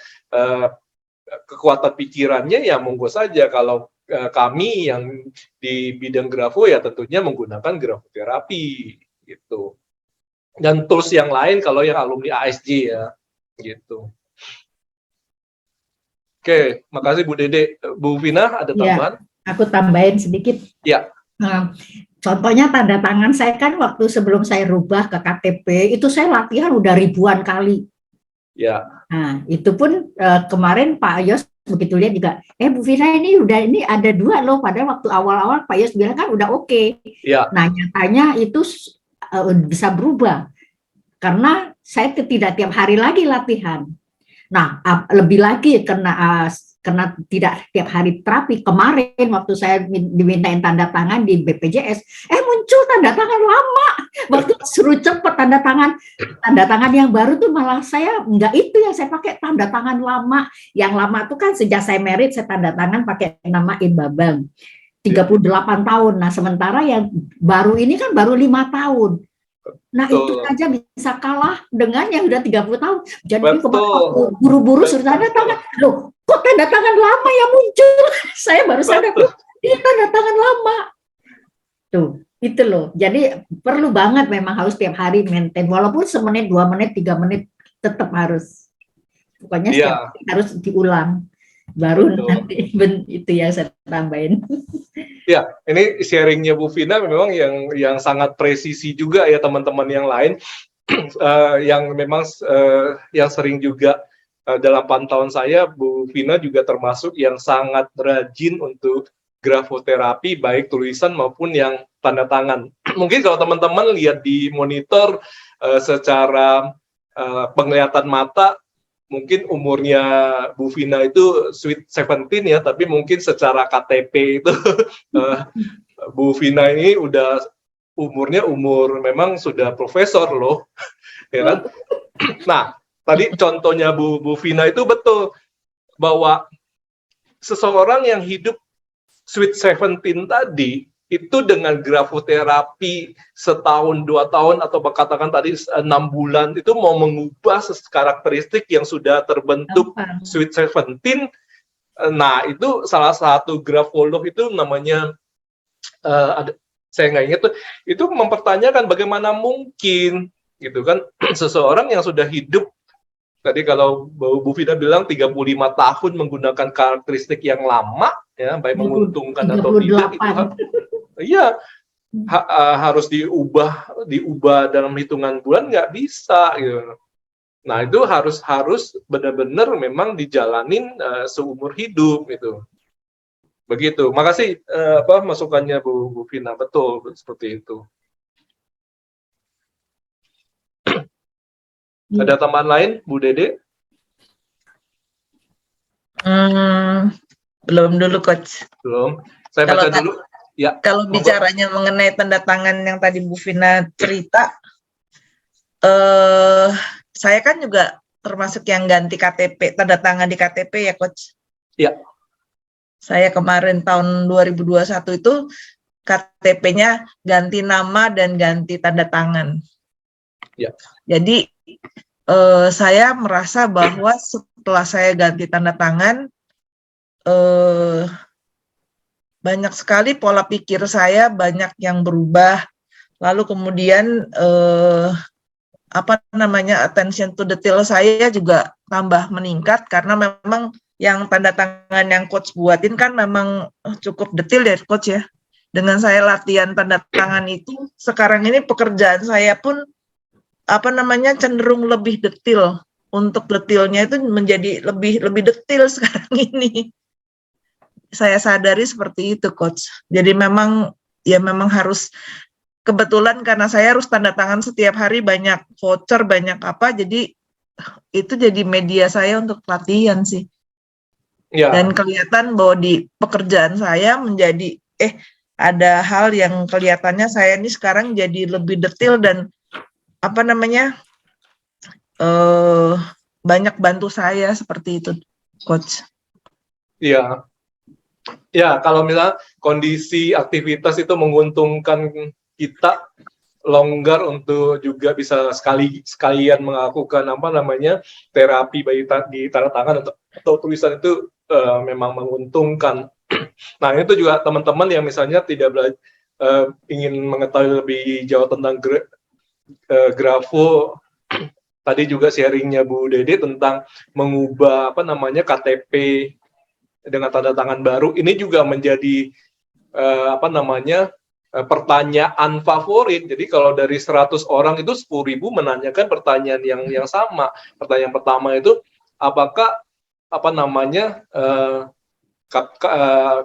kekuatan pikirannya, ya monggo saja. Kalau kami yang di bidang grafo ya tentunya menggunakan grafoterapi gitu. Dan tools yang lain kalau yang alumni ASJ ya gitu. Oke, makasih Bu Dede. Bu Vina ada tambahan? Ya, aku tambahin sedikit. Ya. Contohnya tanda tangan saya kan waktu sebelum saya rubah ke KTP itu saya latihan udah ribuan kali. Ya. Nah, itu pun kemarin Pak Yos begitu lihat juga, Bu Vina ini ada 2 loh, padahal waktu awal-awal Pak Yos bilang kan udah oke. Ya. Nah, nyatanya itu bisa berubah karena saya tidak tiap hari lagi latihan. Nah, lebih lagi karena tidak tiap hari terapi, kemarin waktu saya dimintain tanda tangan di BPJS, muncul tanda tangan lama. Waktu suruh cepet tanda tangan yang baru tuh malah saya enggak, itu yang saya pakai tanda tangan lama. Yang lama tuh kan sejak saya merit saya tanda tangan pakai nama Babang 38 tahun. Nah, sementara yang baru ini kan baru 5 tahun. Nah, itu Betul. aja bisa kalah dengan yang udah 30 tahun. Jadi Betul. kemarin waktu buru-buru suruh tanda tangan. Loh, kok tanda tangan lama yang muncul? Saya baru sadar, Betul. loh, ini tanda tangan lama. Tuh, itu loh. Jadi perlu banget memang harus tiap hari maintain. Walaupun semenit, 2 menit, 3 menit tetap harus. Pokoknya Iya. setiap hari harus diulang. Baru Betul. nanti itu yang saya tambahin. Ya, ini sharingnya Bu Vina memang yang sangat presisi juga ya teman-teman yang lain yang memang yang sering juga dalam pantauan saya Bu Vina juga termasuk yang sangat rajin untuk grafoterapi baik tulisan maupun yang tanda tangan. Mungkin kalau teman-teman lihat di monitor secara penglihatan mata mungkin umurnya Bu Vina itu sweet 17 ya, tapi mungkin secara KTP itu Bu Vina ini udah umurnya memang sudah profesor loh, ya kan? Nah, tadi contohnya Bu Vina itu betul bahwa seseorang yang hidup sweet 17 tadi itu dengan grafoterapi setahun 2 tahun atau katakan tadi 6 bulan itu mau mengubah karakteristik yang sudah terbentuk sweet 17. Nah itu salah satu grafolog itu namanya saya nggak ingat tuh, itu mempertanyakan bagaimana mungkin gitu kan seseorang yang sudah hidup tadi kalau Bu Vina bilang 35 tahun menggunakan karakteristik yang lama ya baik menguntungkan atau tidak itu iya harus diubah dalam hitungan bulan nggak bisa gitu. Nah itu harus benar-benar memang dijalanin seumur hidup gitu. Begitu. Makasih masukannya Bu Vina, betul seperti itu. Ada tambahan lain Bu Dede? Belum dulu Coach. Belum. Saya baca dulu. Ya. Kalau bicaranya mengenai tanda tangan yang tadi Bu Vina cerita, saya kan juga termasuk yang ganti KTP, tanda tangan di KTP ya Coach? Iya. Saya kemarin tahun 2021 itu KTP-nya ganti nama dan ganti tanda tangan. Ya. Jadi saya merasa bahwa setelah saya ganti tanda tangan, banyak sekali pola pikir saya banyak yang berubah. Lalu kemudian attention to detail saya juga tambah meningkat karena memang yang tanda tangan yang Coach buatin kan memang cukup detail ya Coach ya. Dengan saya latihan tanda tangan itu, sekarang ini pekerjaan saya pun cenderung lebih detail. Untuk detailnya itu menjadi lebih detail sekarang ini. Saya sadari seperti itu Coach. Jadi memang harus, kebetulan karena saya harus tanda tangan setiap hari, banyak voucher, banyak apa, jadi itu jadi media saya untuk latihan sih. Ya. Dan kelihatan bahwa di pekerjaan saya menjadi ada hal yang kelihatannya saya ini sekarang jadi lebih detail dan banyak bantu saya seperti itu Coach. Iya. Ya, kalau misalnya kondisi aktivitas itu menguntungkan kita longgar untuk juga bisa sekalian melakukan terapi baik di tanda tangan atau tulisan itu memang menguntungkan. Nah, itu juga teman-teman yang misalnya tidak ingin mengetahui lebih jauh tentang grafo, tadi juga sharingnya Bu Dede tentang mengubah KTP dengan tanda tangan baru, ini juga menjadi pertanyaan favorit. Jadi kalau dari 100 orang itu 10.000 menanyakan pertanyaan yang sama. Pertanyaan pertama itu apakah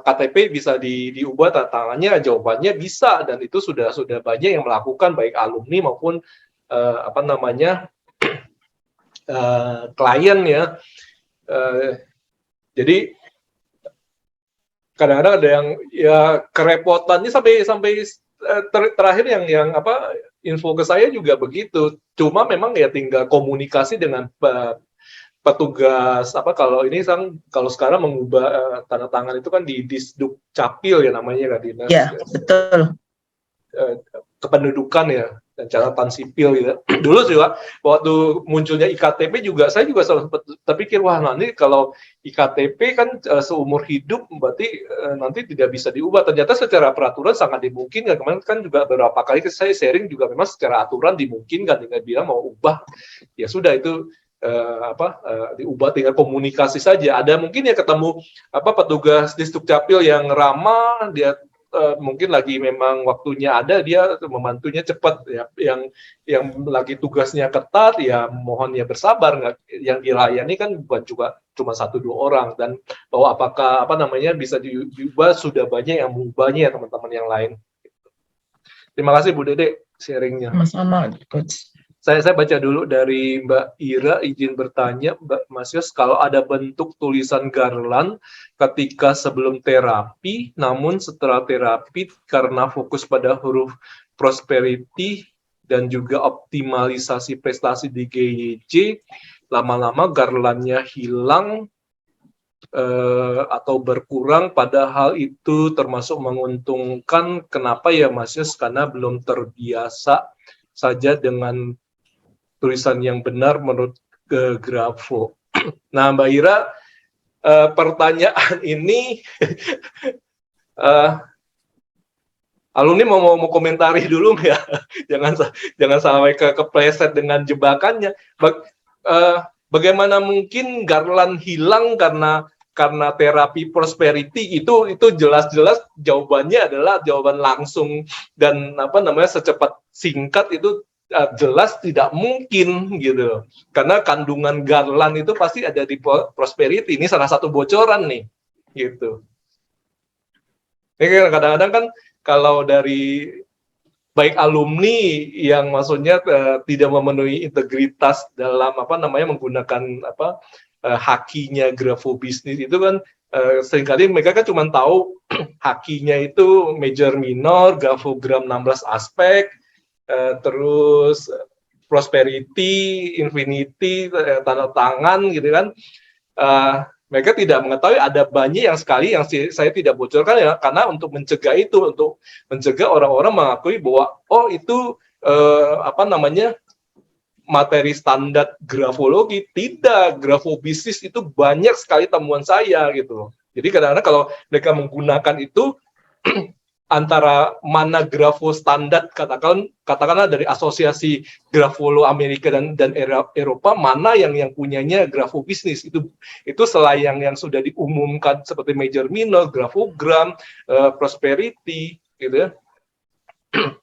KTP bisa diubah tanda tangannya? Jawabannya bisa, dan itu sudah banyak yang melakukan baik alumni maupun klien ya. Jadi kadang-kadang ada yang ya kerepotannya sampai terakhir yang info ke saya juga begitu. Cuma memang ya tinggal komunikasi dengan petugas kalau ini kalau sekarang mengubah tanda tangan itu kan di Disduk Capil ya namanya kan, dinas. Ya, betul. Kependudukan ya. dan catatan sipil gitu. Dulu juga waktu munculnya IKTP juga saya juga sempat terpikir, wah nanti kalau IKTP kan seumur hidup berarti nanti tidak bisa diubah. Ternyata secara peraturan sangat dimungkinkan. Kemarin kan juga beberapa kali saya sharing juga memang secara aturan dimungkinkan, dengan bilang mau ubah ya sudah itu diubah, tinggal komunikasi saja. Ada mungkin ya ketemu petugas di Dukcapil yang ramah, dia mungkin lagi memang waktunya ada, dia membantunya cepat ya, yang lagi tugasnya ketat ya mohon ya bersabar, yang dilayani kan bukan juga cuma 1-2 orang, dan bahwa apakah bisa diubah, sudah banyak yang mengubahnya ya teman-teman yang lain. Terima kasih Bu Dede sharingnya. Sama-sama, Coach. Saya baca dulu dari Mbak Ira, izin bertanya, Mbak Mas Yos, kalau ada bentuk tulisan garland ketika sebelum terapi, namun setelah terapi karena fokus pada huruf prosperity dan juga optimalisasi prestasi di GYJ, lama-lama garlandnya hilang atau berkurang, padahal itu termasuk menguntungkan. Kenapa ya Mas Yos? Karena belum terbiasa saja dengan tulisan yang benar menurut Grafo. Nah, Mbak Ira, pertanyaan ini alumni mau komentari dulu ya, jangan sampai kepleset dengan jebakannya. Bagaimana mungkin garland hilang karena terapi prosperity? Itu jelas-jelas jawabannya adalah jawaban langsung dan secepat singkat, itu jelas tidak mungkin gitu, karena kandungan garland itu pasti ada di prosperity. Ini salah satu bocoran nih gitu. Ini kadang-kadang kan kalau dari baik alumni yang maksudnya tidak memenuhi integritas dalam menggunakan hakinya Grafo bisnis itu kan seringkali mereka kan cuma tahu hakinya itu major minor, grafogram 16 aspek, terus prosperity, infinity, tanda tangan gitu kan. Mereka tidak mengetahui ada banyak yang saya tidak bocorkan ya, karena untuk mencegah itu, untuk mencegah orang-orang mengakui bahwa oh itu materi standar grafologi. Tidak, grafo bisnis itu banyak sekali temuan saya gitu. Jadi kadang-kadang kalau mereka menggunakan itu antara mana grafo standar, katakanlah dari asosiasi grafolo Amerika dan Eropa, mana yang punyanya grafo bisnis, itu selain yang sudah diumumkan seperti major minor, grafogram, prosperity gitu ya.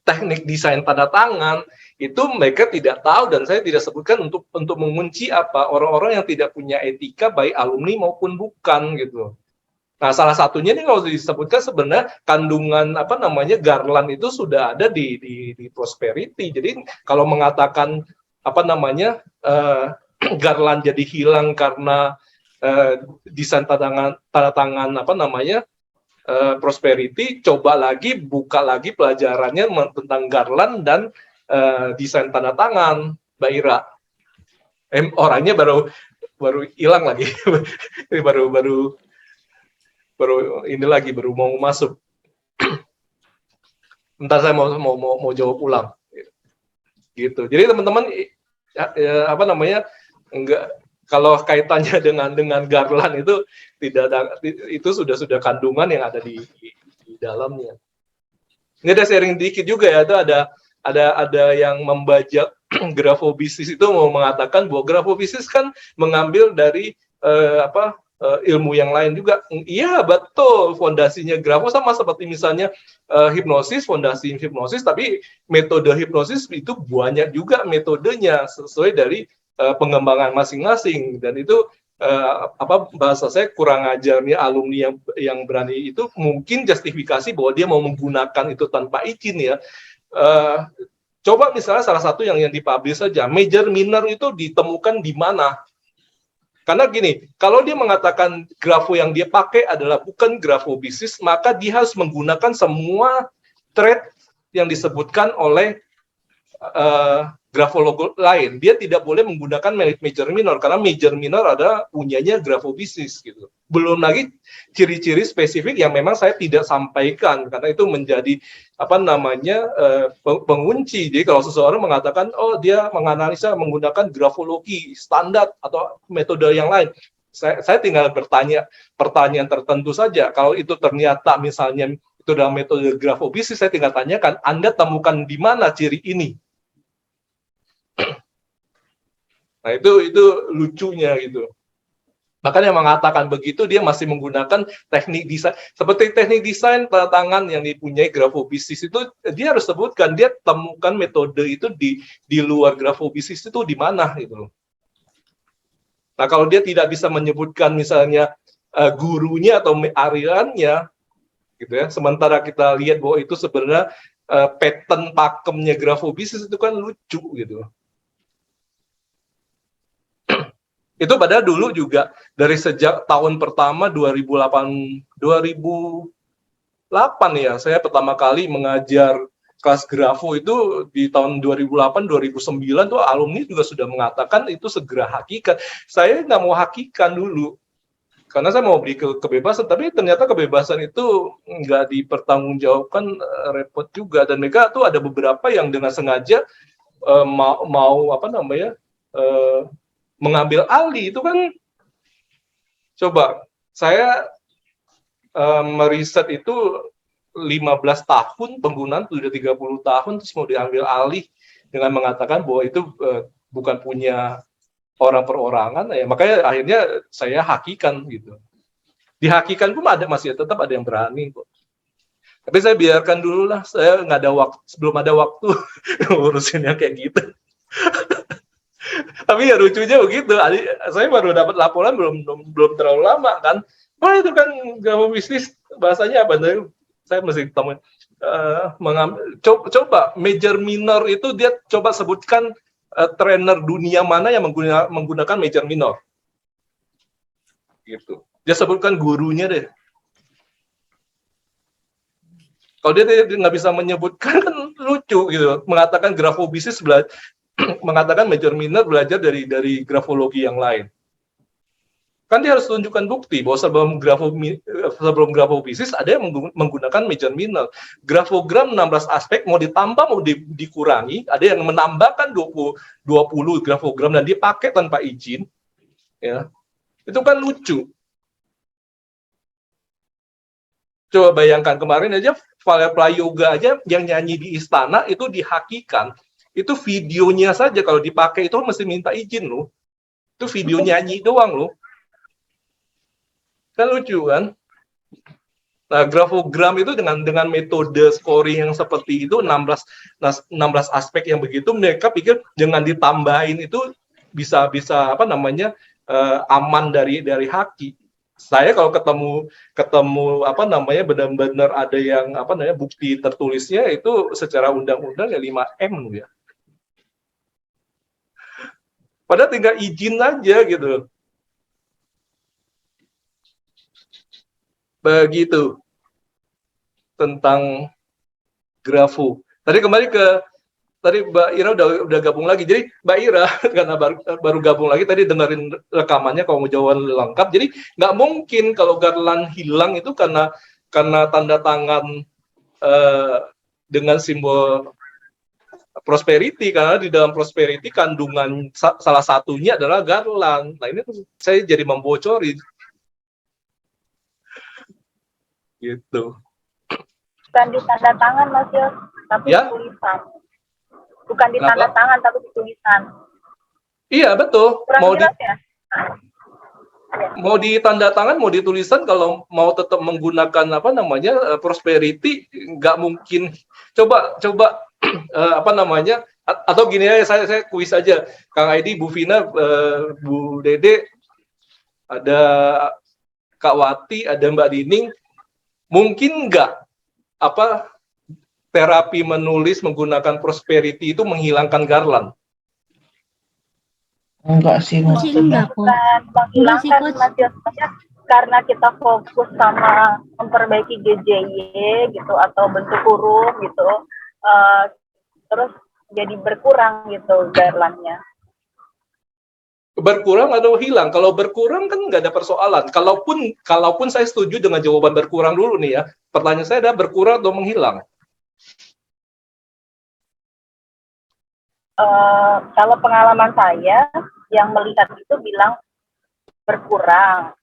Teknik desain tanda tangan itu mereka tidak tahu, dan saya tidak sebutkan untuk mengunci orang-orang yang tidak punya etika, baik alumni maupun bukan gitu. Nah, salah satunya ini kalau disebutkan sebenarnya kandungan garland itu sudah ada di prosperity. Jadi kalau mengatakan garland jadi hilang karena desain tanda tangan prosperity, coba lagi buka lagi pelajarannya tentang garland dan desain tanda tangan, Mbak Ira. Orangnya baru hilang lagi. baru mau masuk. Bentar, saya mau jawab ulang. Gitu. Jadi teman-teman enggak, kalau kaitannya dengan garland itu tidak ada, itu sudah kandungan yang ada di dalamnya. Ini ada sharing dikit juga ya, itu ada yang membajak grafo bisnis itu mau mengatakan bahwa grafo bisnis kan mengambil dari ilmu yang lain juga. Iya betul, fondasinya grafo sama seperti misalnya hipnosis, fondasi hipnosis, tapi metode hipnosis itu banyak juga metodenya sesuai dari pengembangan masing-masing, dan itu bahasa saya kurang ajarnya alumni yang berani itu mungkin justifikasi bahwa dia mau menggunakan itu tanpa izin ya. Coba misalnya salah satu yang dipublish saja, major minor itu ditemukan di mana? Karena gini, kalau dia mengatakan grafo yang dia pakai adalah bukan grafo bisnis, maka dia harus menggunakan semua trait yang disebutkan oleh grafolog lain, dia tidak boleh menggunakan major minor karena major minor ada punyanya grafobisnis gitu. Belum lagi ciri-ciri spesifik yang memang saya tidak sampaikan karena itu menjadi pengunci. Jadi kalau seseorang mengatakan oh dia menganalisa menggunakan grafologi standar atau metode yang lain, saya tinggal bertanya pertanyaan tertentu saja. Kalau itu ternyata misalnya itu dalam metode grafobisnis, saya tinggal tanyakan, Anda temukan di mana ciri ini? Nah itu lucunya gitu. Bahkan yang mengatakan begitu dia masih menggunakan teknik desain. Seperti teknik desain tanda tangan yang dipunyai grafobisnis itu dia harus sebutkan dia temukan metode itu di luar grafobisnis itu di mana gitu. Nah kalau dia tidak bisa menyebutkan misalnya gurunya atau alirannya gitu ya. Sementara kita lihat bahwa itu sebenarnya pattern pakemnya grafobisnis itu kan lucu gitu. Itu padahal dulu juga dari sejak tahun pertama 2008 ya, saya pertama kali mengajar kelas grafo itu di tahun 2008 2009 tuh alumni juga sudah mengatakan itu segera hakikat. Saya nggak mau hakikan dulu karena saya mau beri kebebasan, tapi ternyata kebebasan itu nggak dipertanggungjawabkan, repot juga. Dan mereka tuh ada beberapa yang dengan sengaja mengambil alih. Itu kan coba saya meriset itu 15 tahun penggunaan, sudah 30 tahun terus mau diambil alih dengan mengatakan bahwa itu bukan punya orang perorangan ya, makanya akhirnya saya hakikan gitu. Dihakikan pun masih tetap ada yang berani kok. Tapi saya biarkan dulu lah, saya nggak ada waktu, belum ada waktu ngurusin yang kayak gitu. Tapi ya lucunya begitu. Saya baru dapat laporan belum terlalu lama kan. Wah itu kan grafobisnis bahasanya apa? Saya mesti temuin. Coba major minor itu dia coba sebutkan trainer dunia mana yang menggunakan major minor. Gitu. Dia sebutkan gurunya deh. Kalau dia nggak bisa menyebutkan kan lucu gitu. Mengatakan grafobisnis mengatakan major minor belajar dari grafologi yang lain. Kan dia harus tunjukkan bukti bahwa sebelum grafobisnis ada yang menggunakan major minor. Grafogram 16 aspek mau ditambah mau dikurangi, ada yang menambahkan 20 grafogram dan dipakai tanpa izin. Ya. Itu kan lucu. Coba bayangkan kemarin aja Valen Prayoga aja yang nyanyi di istana itu dihakikan. Itu videonya saja kalau dipakai itu mesti minta izin loh. Itu video nyanyi doang loh. Kan lucu kan? Nah, grafogram itu dengan metode scoring yang seperti itu 16 aspek yang begitu mereka pikir dengan ditambahin itu bisa aman dari haki. Saya kalau ketemu benar-benar ada yang bukti tertulisnya itu secara undang-undang ya 5M ya. Padahal tinggal izin aja gitu. Begitu tentang grafo. Tadi kembali tadi Mbak Ira udah gabung lagi. Jadi Mbak Ira karena baru gabung lagi tadi dengerin rekamannya kalau mau jawaban lengkap. Jadi nggak mungkin kalau Garland hilang itu karena tanda tangan dengan simbol prosperity, karena di dalam prosperity kandungan salah satunya adalah Garland. Nah ini saya jadi membocori. Gitu. Bukan di tanda tangan Mas Yos, tapi Ya? tulisan. Bukan di tanda Kenapa? tangan tapi di tulisan. Iya betul. Kurang jelas ya? Mau di tanda tangan, mau di tulisan, kalau mau tetap menggunakan prosperity, nggak mungkin. Coba atau gini aja, saya kuis aja. Kang Aidi, Bu Vina, Bu Dede, ada Kak Wati, ada Mbak Dining. Mungkin nggak terapi menulis menggunakan prosperity itu menghilangkan Garland? Enggak sih, Enggak kok. Enggak sih, Coach. Mas Yos, karena kita fokus sama memperbaiki GJY gitu atau bentuk huruf gitu, terus jadi berkurang gitu garlandnya. Berkurang atau hilang? Kalau berkurang kan nggak ada persoalan. Kalaupun saya setuju dengan jawaban berkurang dulu nih ya. Pertanyaan saya adalah berkurang atau menghilang? Kalau pengalaman saya yang melihat itu bilang berkurang.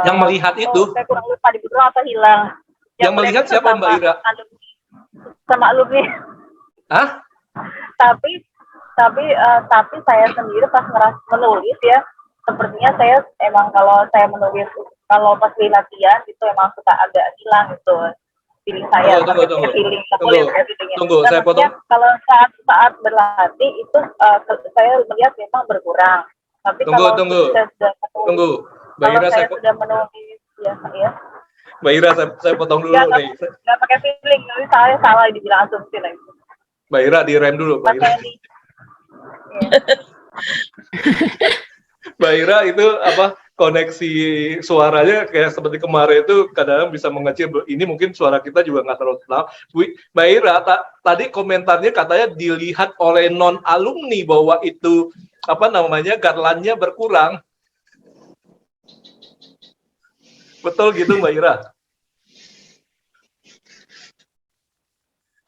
Yang melihat itu? Saya kurang lupa di berkurang atau hilang. Yang melihat siapa Mbak Ira? Sama alumni. Hah? Tapi saya sendiri pas menulis ya, sepertinya saya emang kalau saya menulis, kalau pas di latihan itu emang suka agak hilang gitu feeling saya. Tunggu, saya potong. Kalau saat berlatih itu saya melihat memang berkurang. Tapi Tunggu. Mbak Ira, saya sudah menulis ya. Mbak Ira, saya potong dulu nih. Nggak pakai feeling, nanti saya salah dibilang asumsi lagi. Mbak Ira, direm dulu, Mbak Ira. Mbak Ira itu apa, koneksi suaranya kayak seperti kemarin itu kadang-kadang bisa mengecil. Ini mungkin suara kita juga nggak terlalu tahu. Mbak Ira, tadi komentarnya katanya dilihat oleh non alumni bahwa itu apa namanya garlandnya berkurang. Betul gitu Mbak Ira?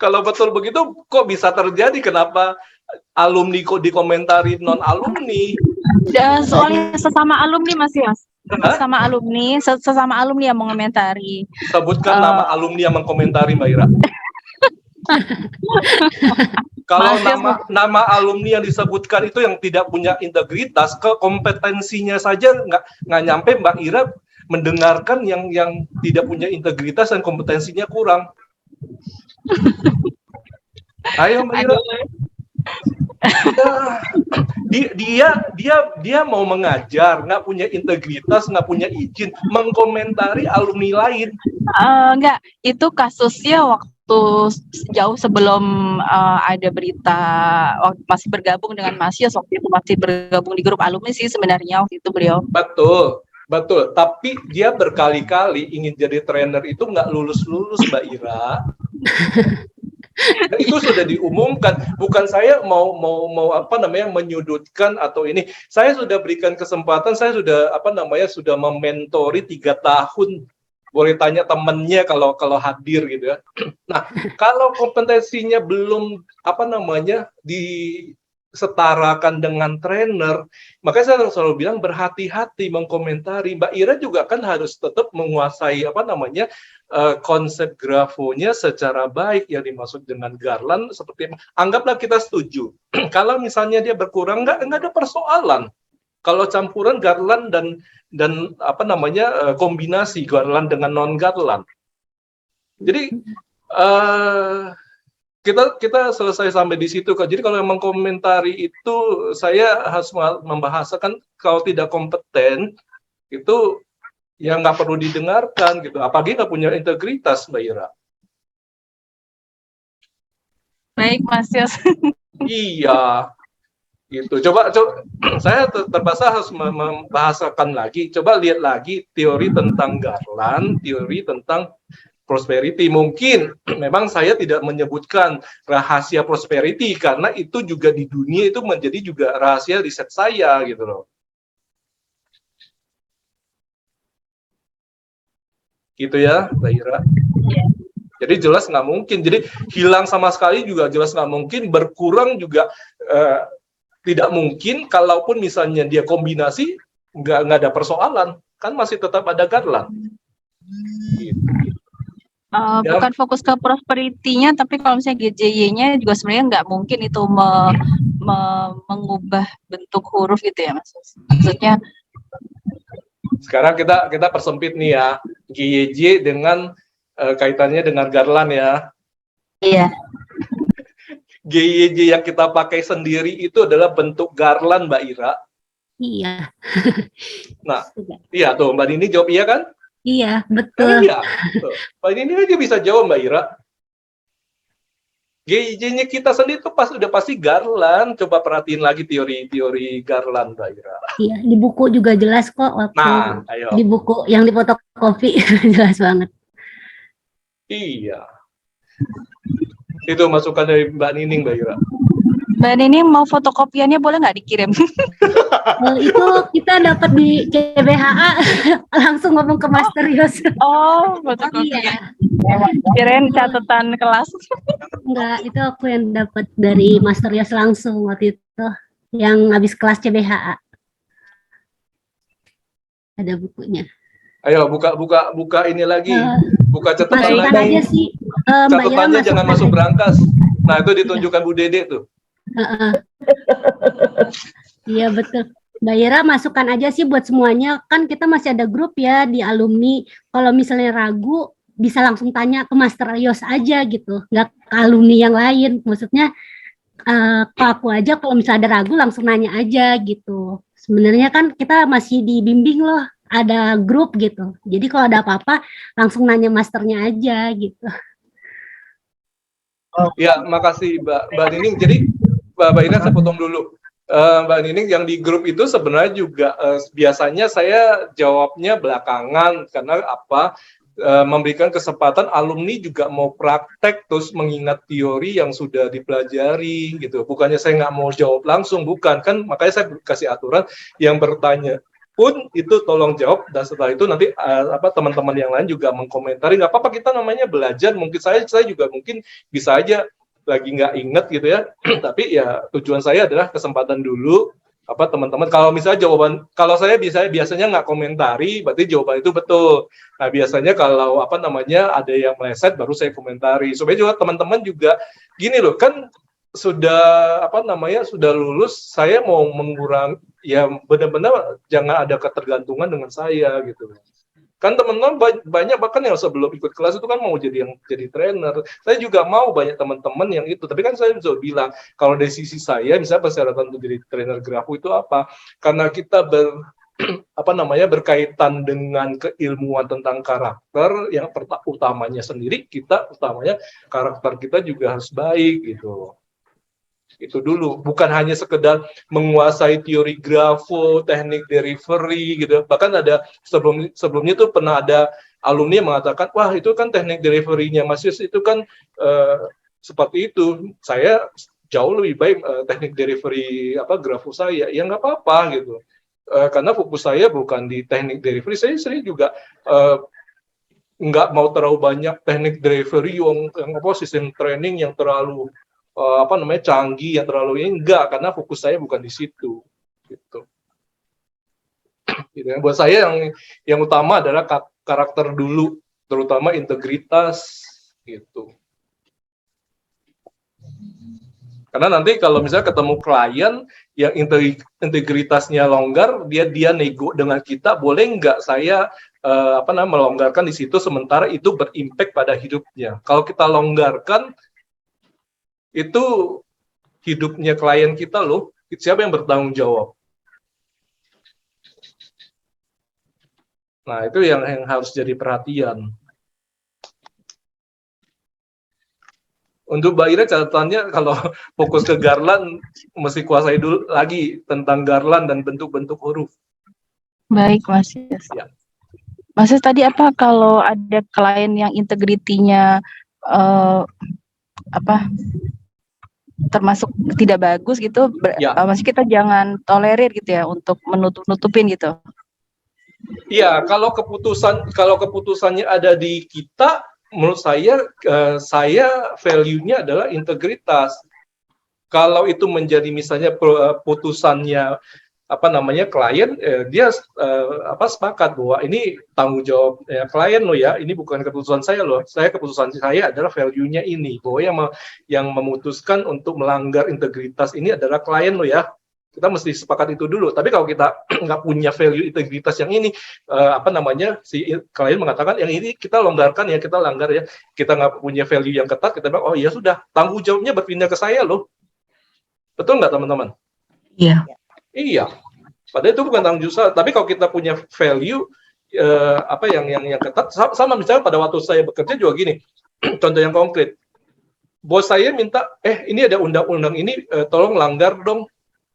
Kalau betul begitu, kok bisa terjadi? Kenapa alumni kok dikomentari non alumni? Soalnya sesama alumni Mas Yos. Sesama alumni yang mengomentari. Sebutkan nama alumni yang mengkomentari Mbak Ira. Kalau nama alumni yang disebutkan itu yang tidak punya integritas, kompetensinya saja nggak nyampe, Mbak Ira mendengarkan yang tidak punya integritas dan kompetensinya kurang. Ayo Mbak Ira. Dia mau mengajar, nggak punya integritas, nggak punya izin, mengkomentari alumni lain. Enggak, itu kasusnya waktu jauh sebelum ada berita masih bergabung dengan Mas Yos, waktu itu masih bergabung di grup alumni sih sebenarnya waktu itu beliau. Betul. Tapi dia berkali-kali ingin jadi trainer itu nggak lulus-lulus Mbak Ira. Itu sudah diumumkan. Bukan saya mau apa namanya menyudutkan atau ini. Saya sudah berikan kesempatan. Saya sudah sudah mementori 3 tahun. Boleh tanya temennya kalau hadir gitu ya. Nah, kalau kompetensinya belum disetarakan dengan trainer, makanya saya selalu bilang berhati-hati mengkomentari. Mbak Ira juga kan harus tetap menguasai konsep grafonya secara baik yang dimaksud dengan garland seperti anggaplah kita setuju. Kalau misalnya dia berkurang nggak ada persoalan. Kalau campuran garland dan kombinasi garland dengan non garland. Jadi kita selesai sampai di situ. Jadi kalau yang mengkomentari itu saya harus membahasakan kalau tidak kompeten itu ya nggak perlu didengarkan gitu. Apalagi nggak punya integritas Mbak Ira. Baik Mas Yos. Iya. Gitu. Coba saya terpaksa harus membahasakan lagi. Coba lihat lagi teori tentang garland, teori tentang prosperity. Mungkin memang saya tidak menyebutkan rahasia prosperity karena itu juga di dunia itu menjadi juga rahasia riset saya gitu loh. Gitu ya, Mbak Ira. Jadi jelas nggak mungkin. Jadi hilang sama sekali juga jelas nggak mungkin. Berkurang juga tidak mungkin. Kalaupun misalnya dia kombinasi, nggak ada persoalan. Kan masih tetap ada garland. Gitu. Bukan fokus ke prosperity-nya, tapi kalau misalnya GJY-nya juga sebenarnya nggak mungkin itu mengubah bentuk huruf gitu ya, Mas. Maksudnya sekarang kita persempit nih ya, GYJ dengan kaitannya dengan garland ya. Iya. GYJ yang kita pakai sendiri itu adalah bentuk garland Mbak Ira. Iya. Nah, iya tuh Mbak Nini jawab iya kan? Iya, betul. Iya. Mbak Nini aja bisa jawab Mbak Ira. GYJ-nya kita sendiri tuh udah pasti garland. Coba perhatiin lagi teori garland Mbak Ira. Iya, di buku juga jelas kok waktu ayo. di buku yang difotokopi jelas banget. Iya. Itu masukan dari Mbak Nining Mbak Ira. Mbak Nining mau fotokopiannya boleh nggak dikirim? Itu kita dapat di CBHA langsung ngomong ke Master Yos. Oh, fotokopian. Kirain catatan kelas. Enggak, itu aku yang dapat dari Master Yos langsung waktu itu, yang habis kelas CBHA. Ada bukunya. Ayo buka ini lagi, buka catatan Masukkan lagi. aja sih. Mbak Ira Catatannya jangan masukkan masuk aja. berangkas. Nah itu ditunjukkan Bu Dede tuh. Iya betul. Mbak Ira masukkan aja sih buat semuanya. Kan kita masih ada grup ya di alumni. Kalau misalnya ragu, bisa langsung tanya ke Master Yos aja gitu. Nggak ke alumni yang lain. Maksudnya ke aku aja kalau misalnya ada ragu langsung nanya aja gitu. Sebenarnya kan kita masih dibimbing loh. Ada grup gitu. Jadi kalau ada apa-apa langsung nanya masternya aja gitu. Ya, makasih Mbak Nining. Jadi Mbak Ira saya potong dulu. Mbak Nining yang di grup itu sebenarnya juga biasanya saya jawabnya belakangan karena apa? Memberikan kesempatan alumni juga mau praktek terus mengingat teori yang sudah dipelajari gitu. Bukannya saya nggak mau jawab langsung, bukan kan? Makanya saya kasih aturan yang bertanya pun itu tolong jawab dan setelah itu nanti teman-teman yang lain juga mengkomentari. Nggak apa-apa, kita namanya belajar. Mungkin saya juga mungkin bisa aja lagi nggak inget gitu ya. Tapi ya tujuan saya adalah kesempatan dulu teman-teman. Kalau misalnya jawaban, kalau saya biasanya nggak komentari, berarti jawaban itu betul. Nah biasanya kalau ada yang meleset baru saya komentari. Supaya juga teman-teman juga gini loh, kan sudah sudah lulus, saya mau mengurangi ya benar-benar jangan ada ketergantungan dengan saya gitu. Kan teman-teman banyak bahkan yang sebelum ikut kelas itu kan mau jadi trainer. Saya juga mau banyak teman-teman yang itu. Tapi kan saya bisa bilang kalau dari sisi saya misalnya persyaratan untuk jadi trainer grafu itu apa? Karena kita berkaitan dengan keilmuan tentang karakter yang utamanya sendiri utamanya karakter kita juga harus baik gitu. Itu dulu, bukan hanya sekedar menguasai teori grafo, teknik delivery gitu. Bahkan ada sebelumnya tuh pernah ada alumni yang mengatakan, wah itu kan teknik delivery-nya Mas Yus itu kan seperti itu. Saya jauh lebih baik teknik delivery grafo saya. Ya nggak apa-apa gitu. Karena fokus saya bukan di teknik delivery, saya sering juga nggak mau terlalu banyak teknik delivery yang sistem training yang terlalu canggih, yang terlalu enggak, karena fokus saya bukan di situ gitu. Gitu. Buat saya yang utama adalah karakter dulu, terutama integritas gitu. Karena nanti kalau misalnya ketemu klien yang integritasnya longgar, dia nego dengan kita, boleh nggak saya melonggarkan di situ sementara itu berimpact pada hidupnya. Kalau kita longgarkan itu hidupnya klien kita loh, siapa yang bertanggung jawab? Nah, itu yang harus jadi perhatian. Untuk Mbak Ira catatannya kalau fokus ke Garland, mesti kuasai dulu lagi tentang Garland dan bentuk-bentuk huruf. Baik, Mas Yus. Ya. Mas Yus, tadi apa kalau ada klien yang integritinya termasuk tidak bagus gitu, masih kita jangan tolerir gitu ya untuk nutupin gitu. Iya, kalau keputusannya ada di kita, menurut saya value-nya adalah integritas. Kalau itu menjadi misalnya putusannya klien, dia sepakat bahwa ini tanggung jawab klien loh ya, ini bukan keputusan saya loh. Keputusan saya adalah value-nya ini, bahwa yang memutuskan untuk melanggar integritas ini adalah klien loh ya. Kita mesti sepakat itu dulu. Tapi kalau kita nggak punya value integritas yang ini, si klien mengatakan yang ini kita longgarkan ya, kita langgar ya. Kita nggak punya value yang ketat, kita bilang oh ya sudah, tanggung jawabnya berpindah ke saya loh. Betul nggak teman-teman? Iya. Iya, padahal itu bukan tanggung jawab. Tapi kalau kita punya value yang ketat, sama misalnya pada waktu saya bekerja juga gini. Contoh yang konkret, bos saya minta, ini ada undang-undang ini, tolong langgar dong.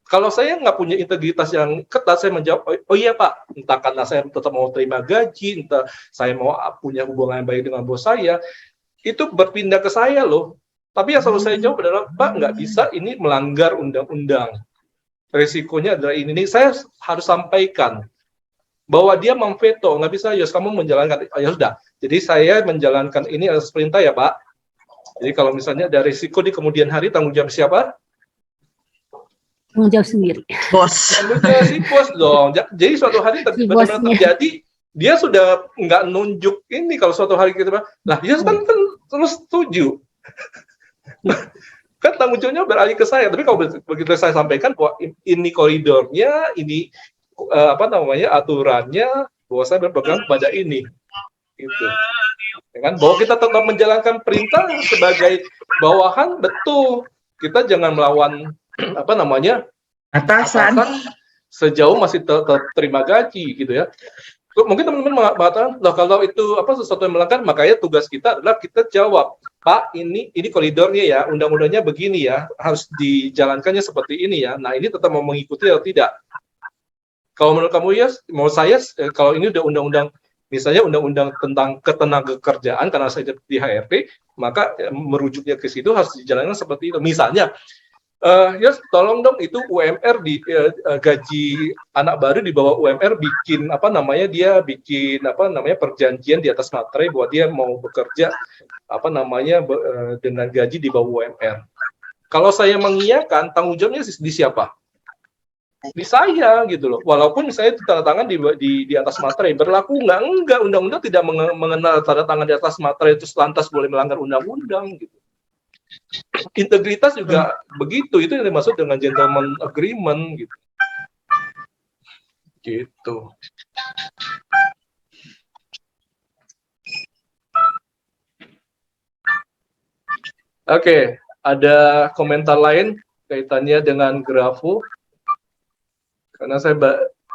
Kalau saya nggak punya integritas yang ketat, saya menjawab, oh iya Pak, entah karena saya tetap mau terima gaji, entah saya mau punya hubungan yang baik dengan bos saya, itu berpindah ke saya loh. Tapi yang selalu saya jawab adalah, Pak, nggak bisa, ini melanggar undang-undang. Resikonya adalah ini. Saya harus sampaikan bahwa dia memveto, nggak bisa, Yos, kamu menjalankan. Ya sudah, jadi saya menjalankan ini atas perintah ya, Pak. Jadi kalau misalnya ada risiko di kemudian hari, tanggung jawab siapa? Tanggung jawab sendiri. Bos. Tanggung jawab si bos dong. Jadi suatu hari benar-benar terjadi, dia sudah nggak nunjuk ini. Kalau suatu hari kita bilang, lah Yos kan terus setuju. Kan tanggung jawabnya beralih ke saya. Tapi kalau begitu saya sampaikan bahwa ini koridornya, ini aturannya, bahwa saya berpegang pada ini, gitu. Ya kan? Bahwa kita tetap menjalankan perintah sebagai bawahan, betul. Kita jangan melawan atasan sejauh masih terima gaji, gitu ya. Mungkin teman-teman mengatakan, loh kalau itu sesuatu yang melanggar, makanya tugas kita adalah kita jawab, Pak, ini koridornya ya, undang-undangnya begini ya, harus dijalankannya seperti ini ya. Nah, ini tetap mau mengikuti atau tidak? Kalau menurut kamu ya, mau saya kalau ini udah undang-undang, misalnya undang-undang tentang ketenagakerjaan, karena saya di HRD, maka merujuknya ke situ harus dijalankan seperti itu. Misalnya, tolong dong itu UMR di gaji anak baru di bawah UMR bikin perjanjian di atas materai bahwa dia mau bekerja dengan gaji di bawah UMR. Kalau saya mengiyakan, tanggung jawabnya di siapa? Di saya gitu loh. Walaupun saya tanda tangan di atas materai, berlaku enggak, undang-undang tidak mengenal tanda tangan di atas materai itu lantas boleh melanggar undang-undang gitu. Integritas juga begitu, itu yang dimaksud dengan gentleman agreement gitu. Gitu. Oke, ada komentar lain kaitannya dengan grafo? Karena saya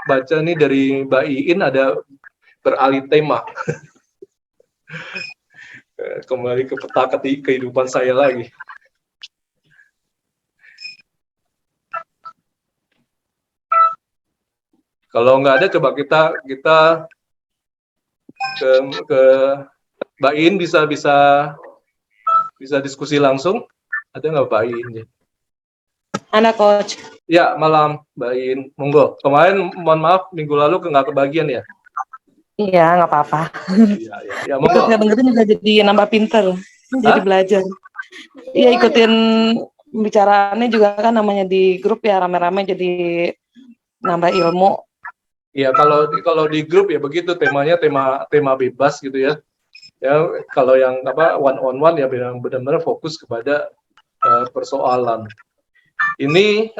baca nih dari Mbak Iin ada beralih tema. Kembali ke peta kehidupan saya lagi. Kalau nggak ada, coba kita ke Mbak Iin bisa diskusi langsung. Ada nggak Mbak Iin? Ana Coach. Ya, malam Mbak Iin. Monggo. Kemarin mohon maaf minggu lalu nggak kebagian ya. Iya, nggak apa-apa. Ya, ikut ngedengerin juga jadi nambah pinter, jadi belajar. Iya, ikutin pembicaraannya juga kan, namanya di grup ya, rame-rame jadi nambah ilmu. Iya, kalau di grup ya begitu, temanya tema bebas gitu ya. Ya, kalau yang one on one ya benar-benar fokus kepada persoalan. Ini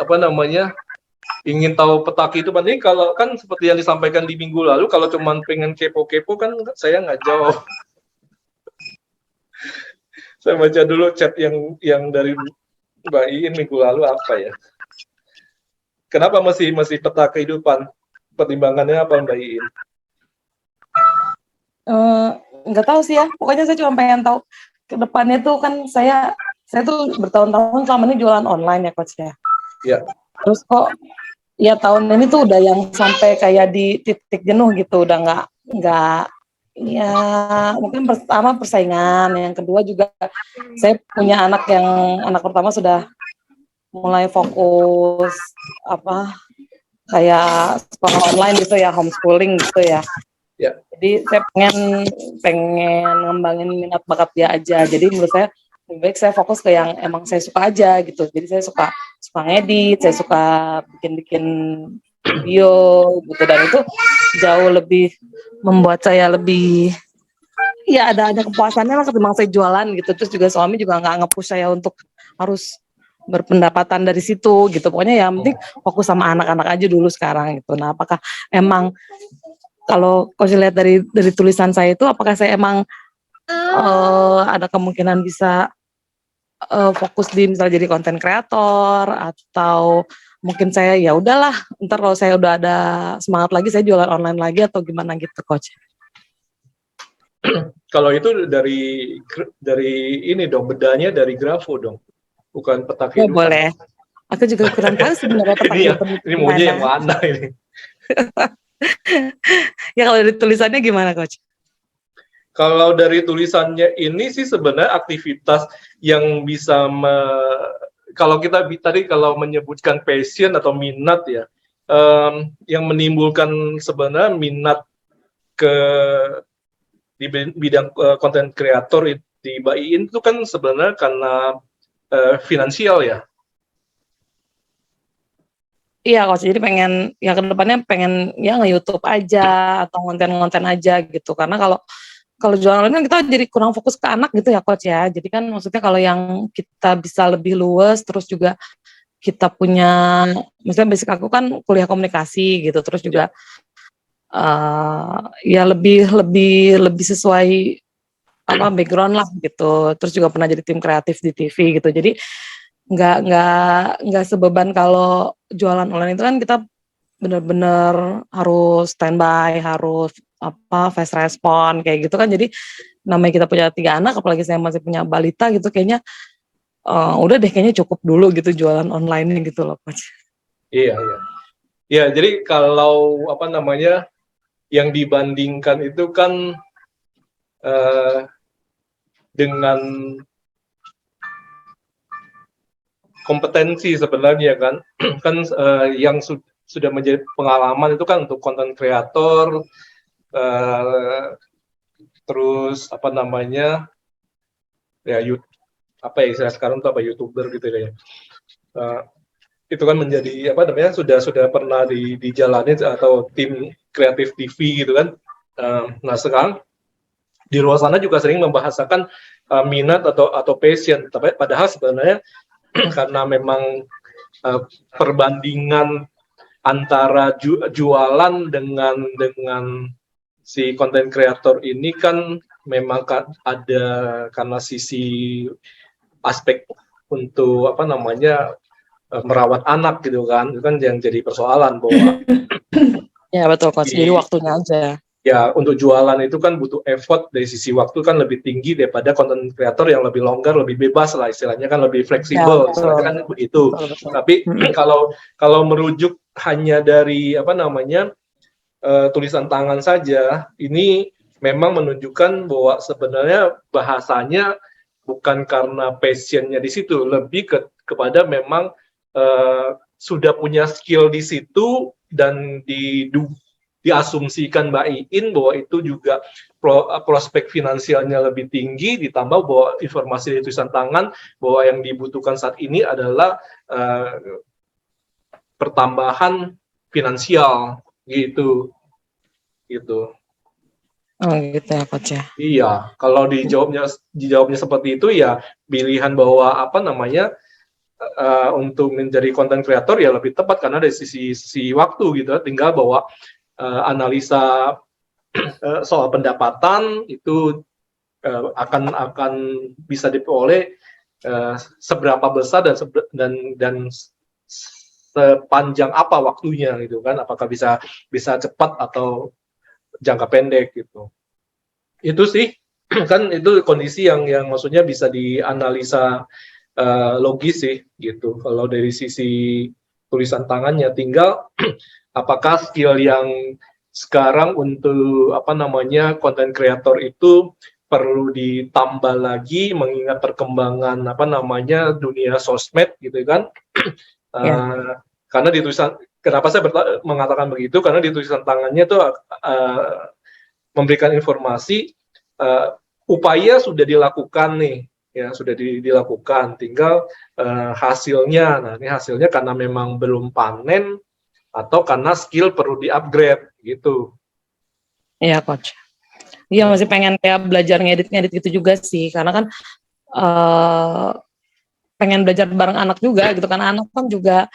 ingin tahu peta kehidupan ini, kalau kan seperti yang disampaikan di minggu lalu, kalau cuma pengen kepo-kepo kan saya nggak jawab. Saya baca dulu chat yang dari Mbak Iin minggu lalu apa ya. Kenapa masih peta kehidupan? Pertimbangannya apa Mbak Iin? Nggak tahu sih ya, pokoknya saya cuma pengen tahu ke depannya tuh kan saya tuh bertahun-tahun selama ini jualan online ya Coach ya. Iya. Terus kok ya tahun ini tuh udah yang sampai kayak di titik jenuh gitu, udah nggak ya, mungkin pertama persaingan, yang kedua juga saya punya anak pertama sudah mulai fokus kayak sekolah online gitu ya, homeschooling gitu ya. Ya. Jadi saya pengen ngembangin minat bakat dia aja. Jadi menurut saya lebih baik saya fokus ke yang emang saya suka aja gitu. Jadi saya suka ngedit, saya suka bikin video gitu, dan itu jauh lebih membuat saya lebih ya ada kepuasannya lah ketimbang saya jualan gitu. Terus juga suami juga nggak nge-push saya untuk harus berpendapatan dari situ gitu. Pokoknya yang penting fokus sama anak-anak aja dulu sekarang gitu. Nah, apakah emang kalau Coach lihat dari tulisan saya itu, apakah saya emang ada kemungkinan bisa fokus di misalnya jadi konten kreator, atau mungkin saya ya udahlah ntar kalau saya udah ada semangat lagi saya jualan online lagi, atau gimana gitu Coach? Kalau itu dari ini dong, bedanya dari grafo dong, bukan peta kehidupan. Boleh. Aku juga kurang tahu sebenarnya peta kehidupan ini maunya yang mana ini? Ya kalau dari tulisannya gimana Coach? Kalau dari tulisannya ini sih sebenarnya aktivitas yang bisa kalau kita tadi kalau menyebutkan passion atau minat ya, yang menimbulkan sebenarnya minat ke di bidang konten kreator di Mbak Iin itu kan sebenarnya karena finansial ya. Iya, Coach. Jadi pengen ya kedepannya pengen ya nge-YouTube aja atau konten-konten aja gitu. Karena kalau jualan online kan kita jadi kurang fokus ke anak gitu ya, Coach ya. Jadi kan maksudnya kalau yang kita bisa lebih luas, terus juga kita punya, misalnya basic aku kan kuliah komunikasi gitu, terus juga ya lebih sesuai apa background lah gitu. Terus juga pernah jadi tim kreatif di TV gitu. Jadi nggak sebeban kalau jualan online itu kan kita benar-benar harus standby, harus apa fast respon kayak gitu kan. Jadi namanya kita punya 3 anak, apalagi saya masih punya balita gitu, kayaknya udah deh kayaknya cukup dulu gitu jualan online gitu loh, Coach. Iya. Ya, jadi kalau apa namanya yang dibandingkan itu kan dengan kompetensi sebenarnya kan yang sudah menjadi pengalaman itu kan untuk konten kreator, terus apa namanya ya apa ya istilah sekarang tuh apa YouTuber gitu ya, itu kan menjadi apa namanya sudah pernah dijalani atau tim kreatif TV gitu kan. Nah sekarang di luar sana juga sering membahasakan minat atau passion, tapi padahal sebenarnya karena memang perbandingan antara jualan dengan si konten kreator ini kan memang ada karena sisi aspek untuk apa namanya merawat anak gitu kan, itu kan yang jadi persoalan bahwa ya betul, Coach. Jadi waktunya aja. Ya, untuk jualan itu kan butuh effort dari sisi waktu kan lebih tinggi daripada konten kreator yang lebih longgar, lebih bebas lah istilahnya kan, lebih fleksibel, istilahnya kan begitu. Tapi kalau merujuk hanya dari apa namanya tulisan tangan saja, ini memang menunjukkan bahwa sebenarnya bahasanya bukan karena passionnya di situ, lebih kepada memang sudah punya skill di situ dan diasumsikan Mbak Iin bahwa itu juga prospek finansialnya lebih tinggi, ditambah bahwa informasi dari tulisan tangan bahwa yang dibutuhkan saat ini adalah pertambahan finansial gitu. Oh gitu ya, Coach ya. Iya, kalau dijawabnya seperti itu ya pilihan bahwa apa namanya untuk menjadi konten kreator ya lebih tepat karena dari sisi waktu gitu, tinggal bahwa analisa soal pendapatan itu akan bisa diperoleh seberapa besar dan sepanjang apa waktunya gitu kan, apakah bisa cepat atau jangka pendek gitu. Itu sih kan itu kondisi yang maksudnya bisa dianalisa logis sih gitu. Kalau dari sisi tulisan tangannya tinggal apakah skill yang sekarang untuk apa namanya konten kreator itu perlu ditambah lagi mengingat perkembangan apa namanya dunia sosmed gitu kan. Karena di tulisan, kenapa saya mengatakan begitu, karena di tulisan tangannya tuh memberikan informasi upaya sudah dilakukan nih ya, sudah dilakukan, tinggal hasilnya. Nah ini hasilnya karena memang belum panen atau karena skill perlu di-upgrade gitu. Iya, Coach. Iya, masih pengen kayak belajar ngedit gitu juga sih, karena kan pengen belajar bareng anak juga gitu kan, anak kan juga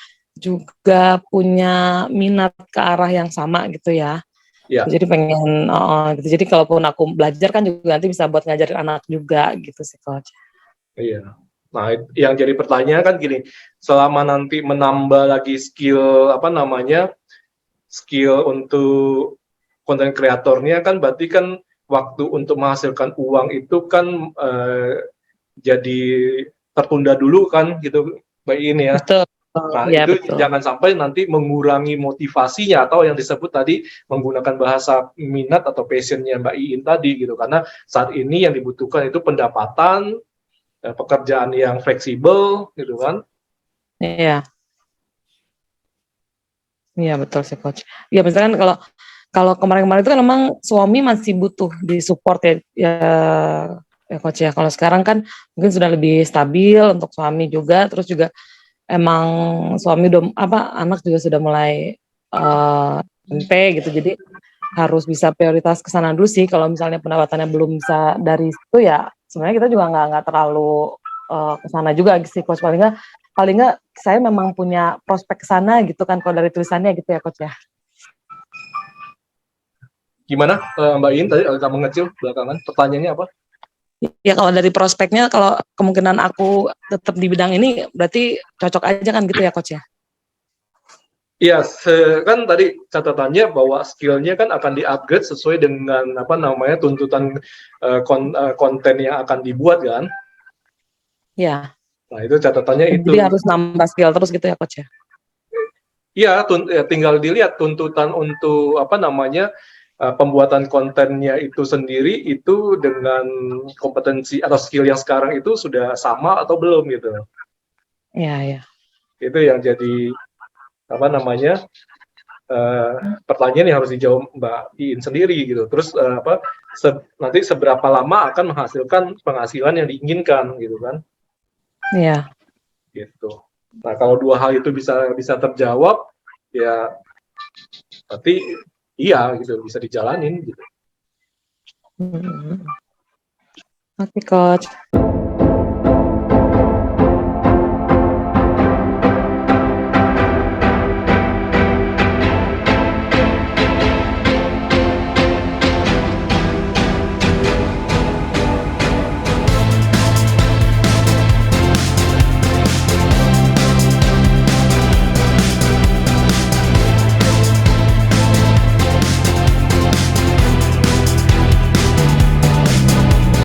punya minat ke arah yang sama gitu ya. Ya. Jadi pengen gitu. Jadi kalaupun aku belajar kan juga nanti bisa buat ngajarin anak juga gitu sih, Coach. Iya. Nah, yang jadi pertanyaan kan gini, selama nanti menambah lagi skill apa namanya skill untuk konten kreatornya kan berarti kan waktu untuk menghasilkan uang itu kan jadi tertunda dulu kan gitu Mbak Iin ya. Betul. Nah, Iya, itu betul. jangan sampai nanti mengurangi motivasinya atau yang disebut tadi menggunakan bahasa minat atau passionnya Mbak Iin tadi gitu. Karena saat ini yang dibutuhkan itu pendapatan, pekerjaan yang fleksibel gitu kan. Iya. Iya, betul sih coach. Ya misalkan kalau kalau kemarin-kemarin itu kan memang suami masih butuh di support ya, ya coach ya. Kalau sekarang kan mungkin sudah lebih stabil untuk suami juga, terus juga emang suami udah anak juga sudah mulai SMP gitu. Jadi harus bisa prioritas ke sana dulu sih. Kalau misalnya pendapatannya belum bisa dari situ ya sebenarnya kita juga nggak terlalu ke sana juga sih coach. Paling nggak saya memang punya prospek ke sana gitu kan kalau dari tulisannya gitu ya coach ya. Gimana Mbak Iin tadi agak mengecil belakangan, pertanyaannya apa? Ya kalau dari prospeknya, kalau kemungkinan aku tetap di bidang ini berarti cocok aja kan gitu ya coach ya? Iya, kan tadi catatannya bahwa skillnya kan akan di-upgrade sesuai dengan apa namanya tuntutan konten yang akan dibuat kan. Ya. Nah itu catatannya itu. Jadi harus nambah skill terus gitu ya coach ya? Iya, tinggal dilihat tuntutan untuk apa namanya pembuatan kontennya itu sendiri itu dengan kompetensi atau skill yang sekarang itu sudah sama atau belum gitu. Iya, iya. Itu yang jadi apa namanya pertanyaan yang harus dijawab Mbak Iin sendiri gitu. Terus nanti seberapa lama akan menghasilkan penghasilan yang diinginkan gitu kan? Iya. Gitu. Nah kalau dua hal itu bisa terjawab ya berarti iya gitu bisa dijalanin gitu. Oke coach.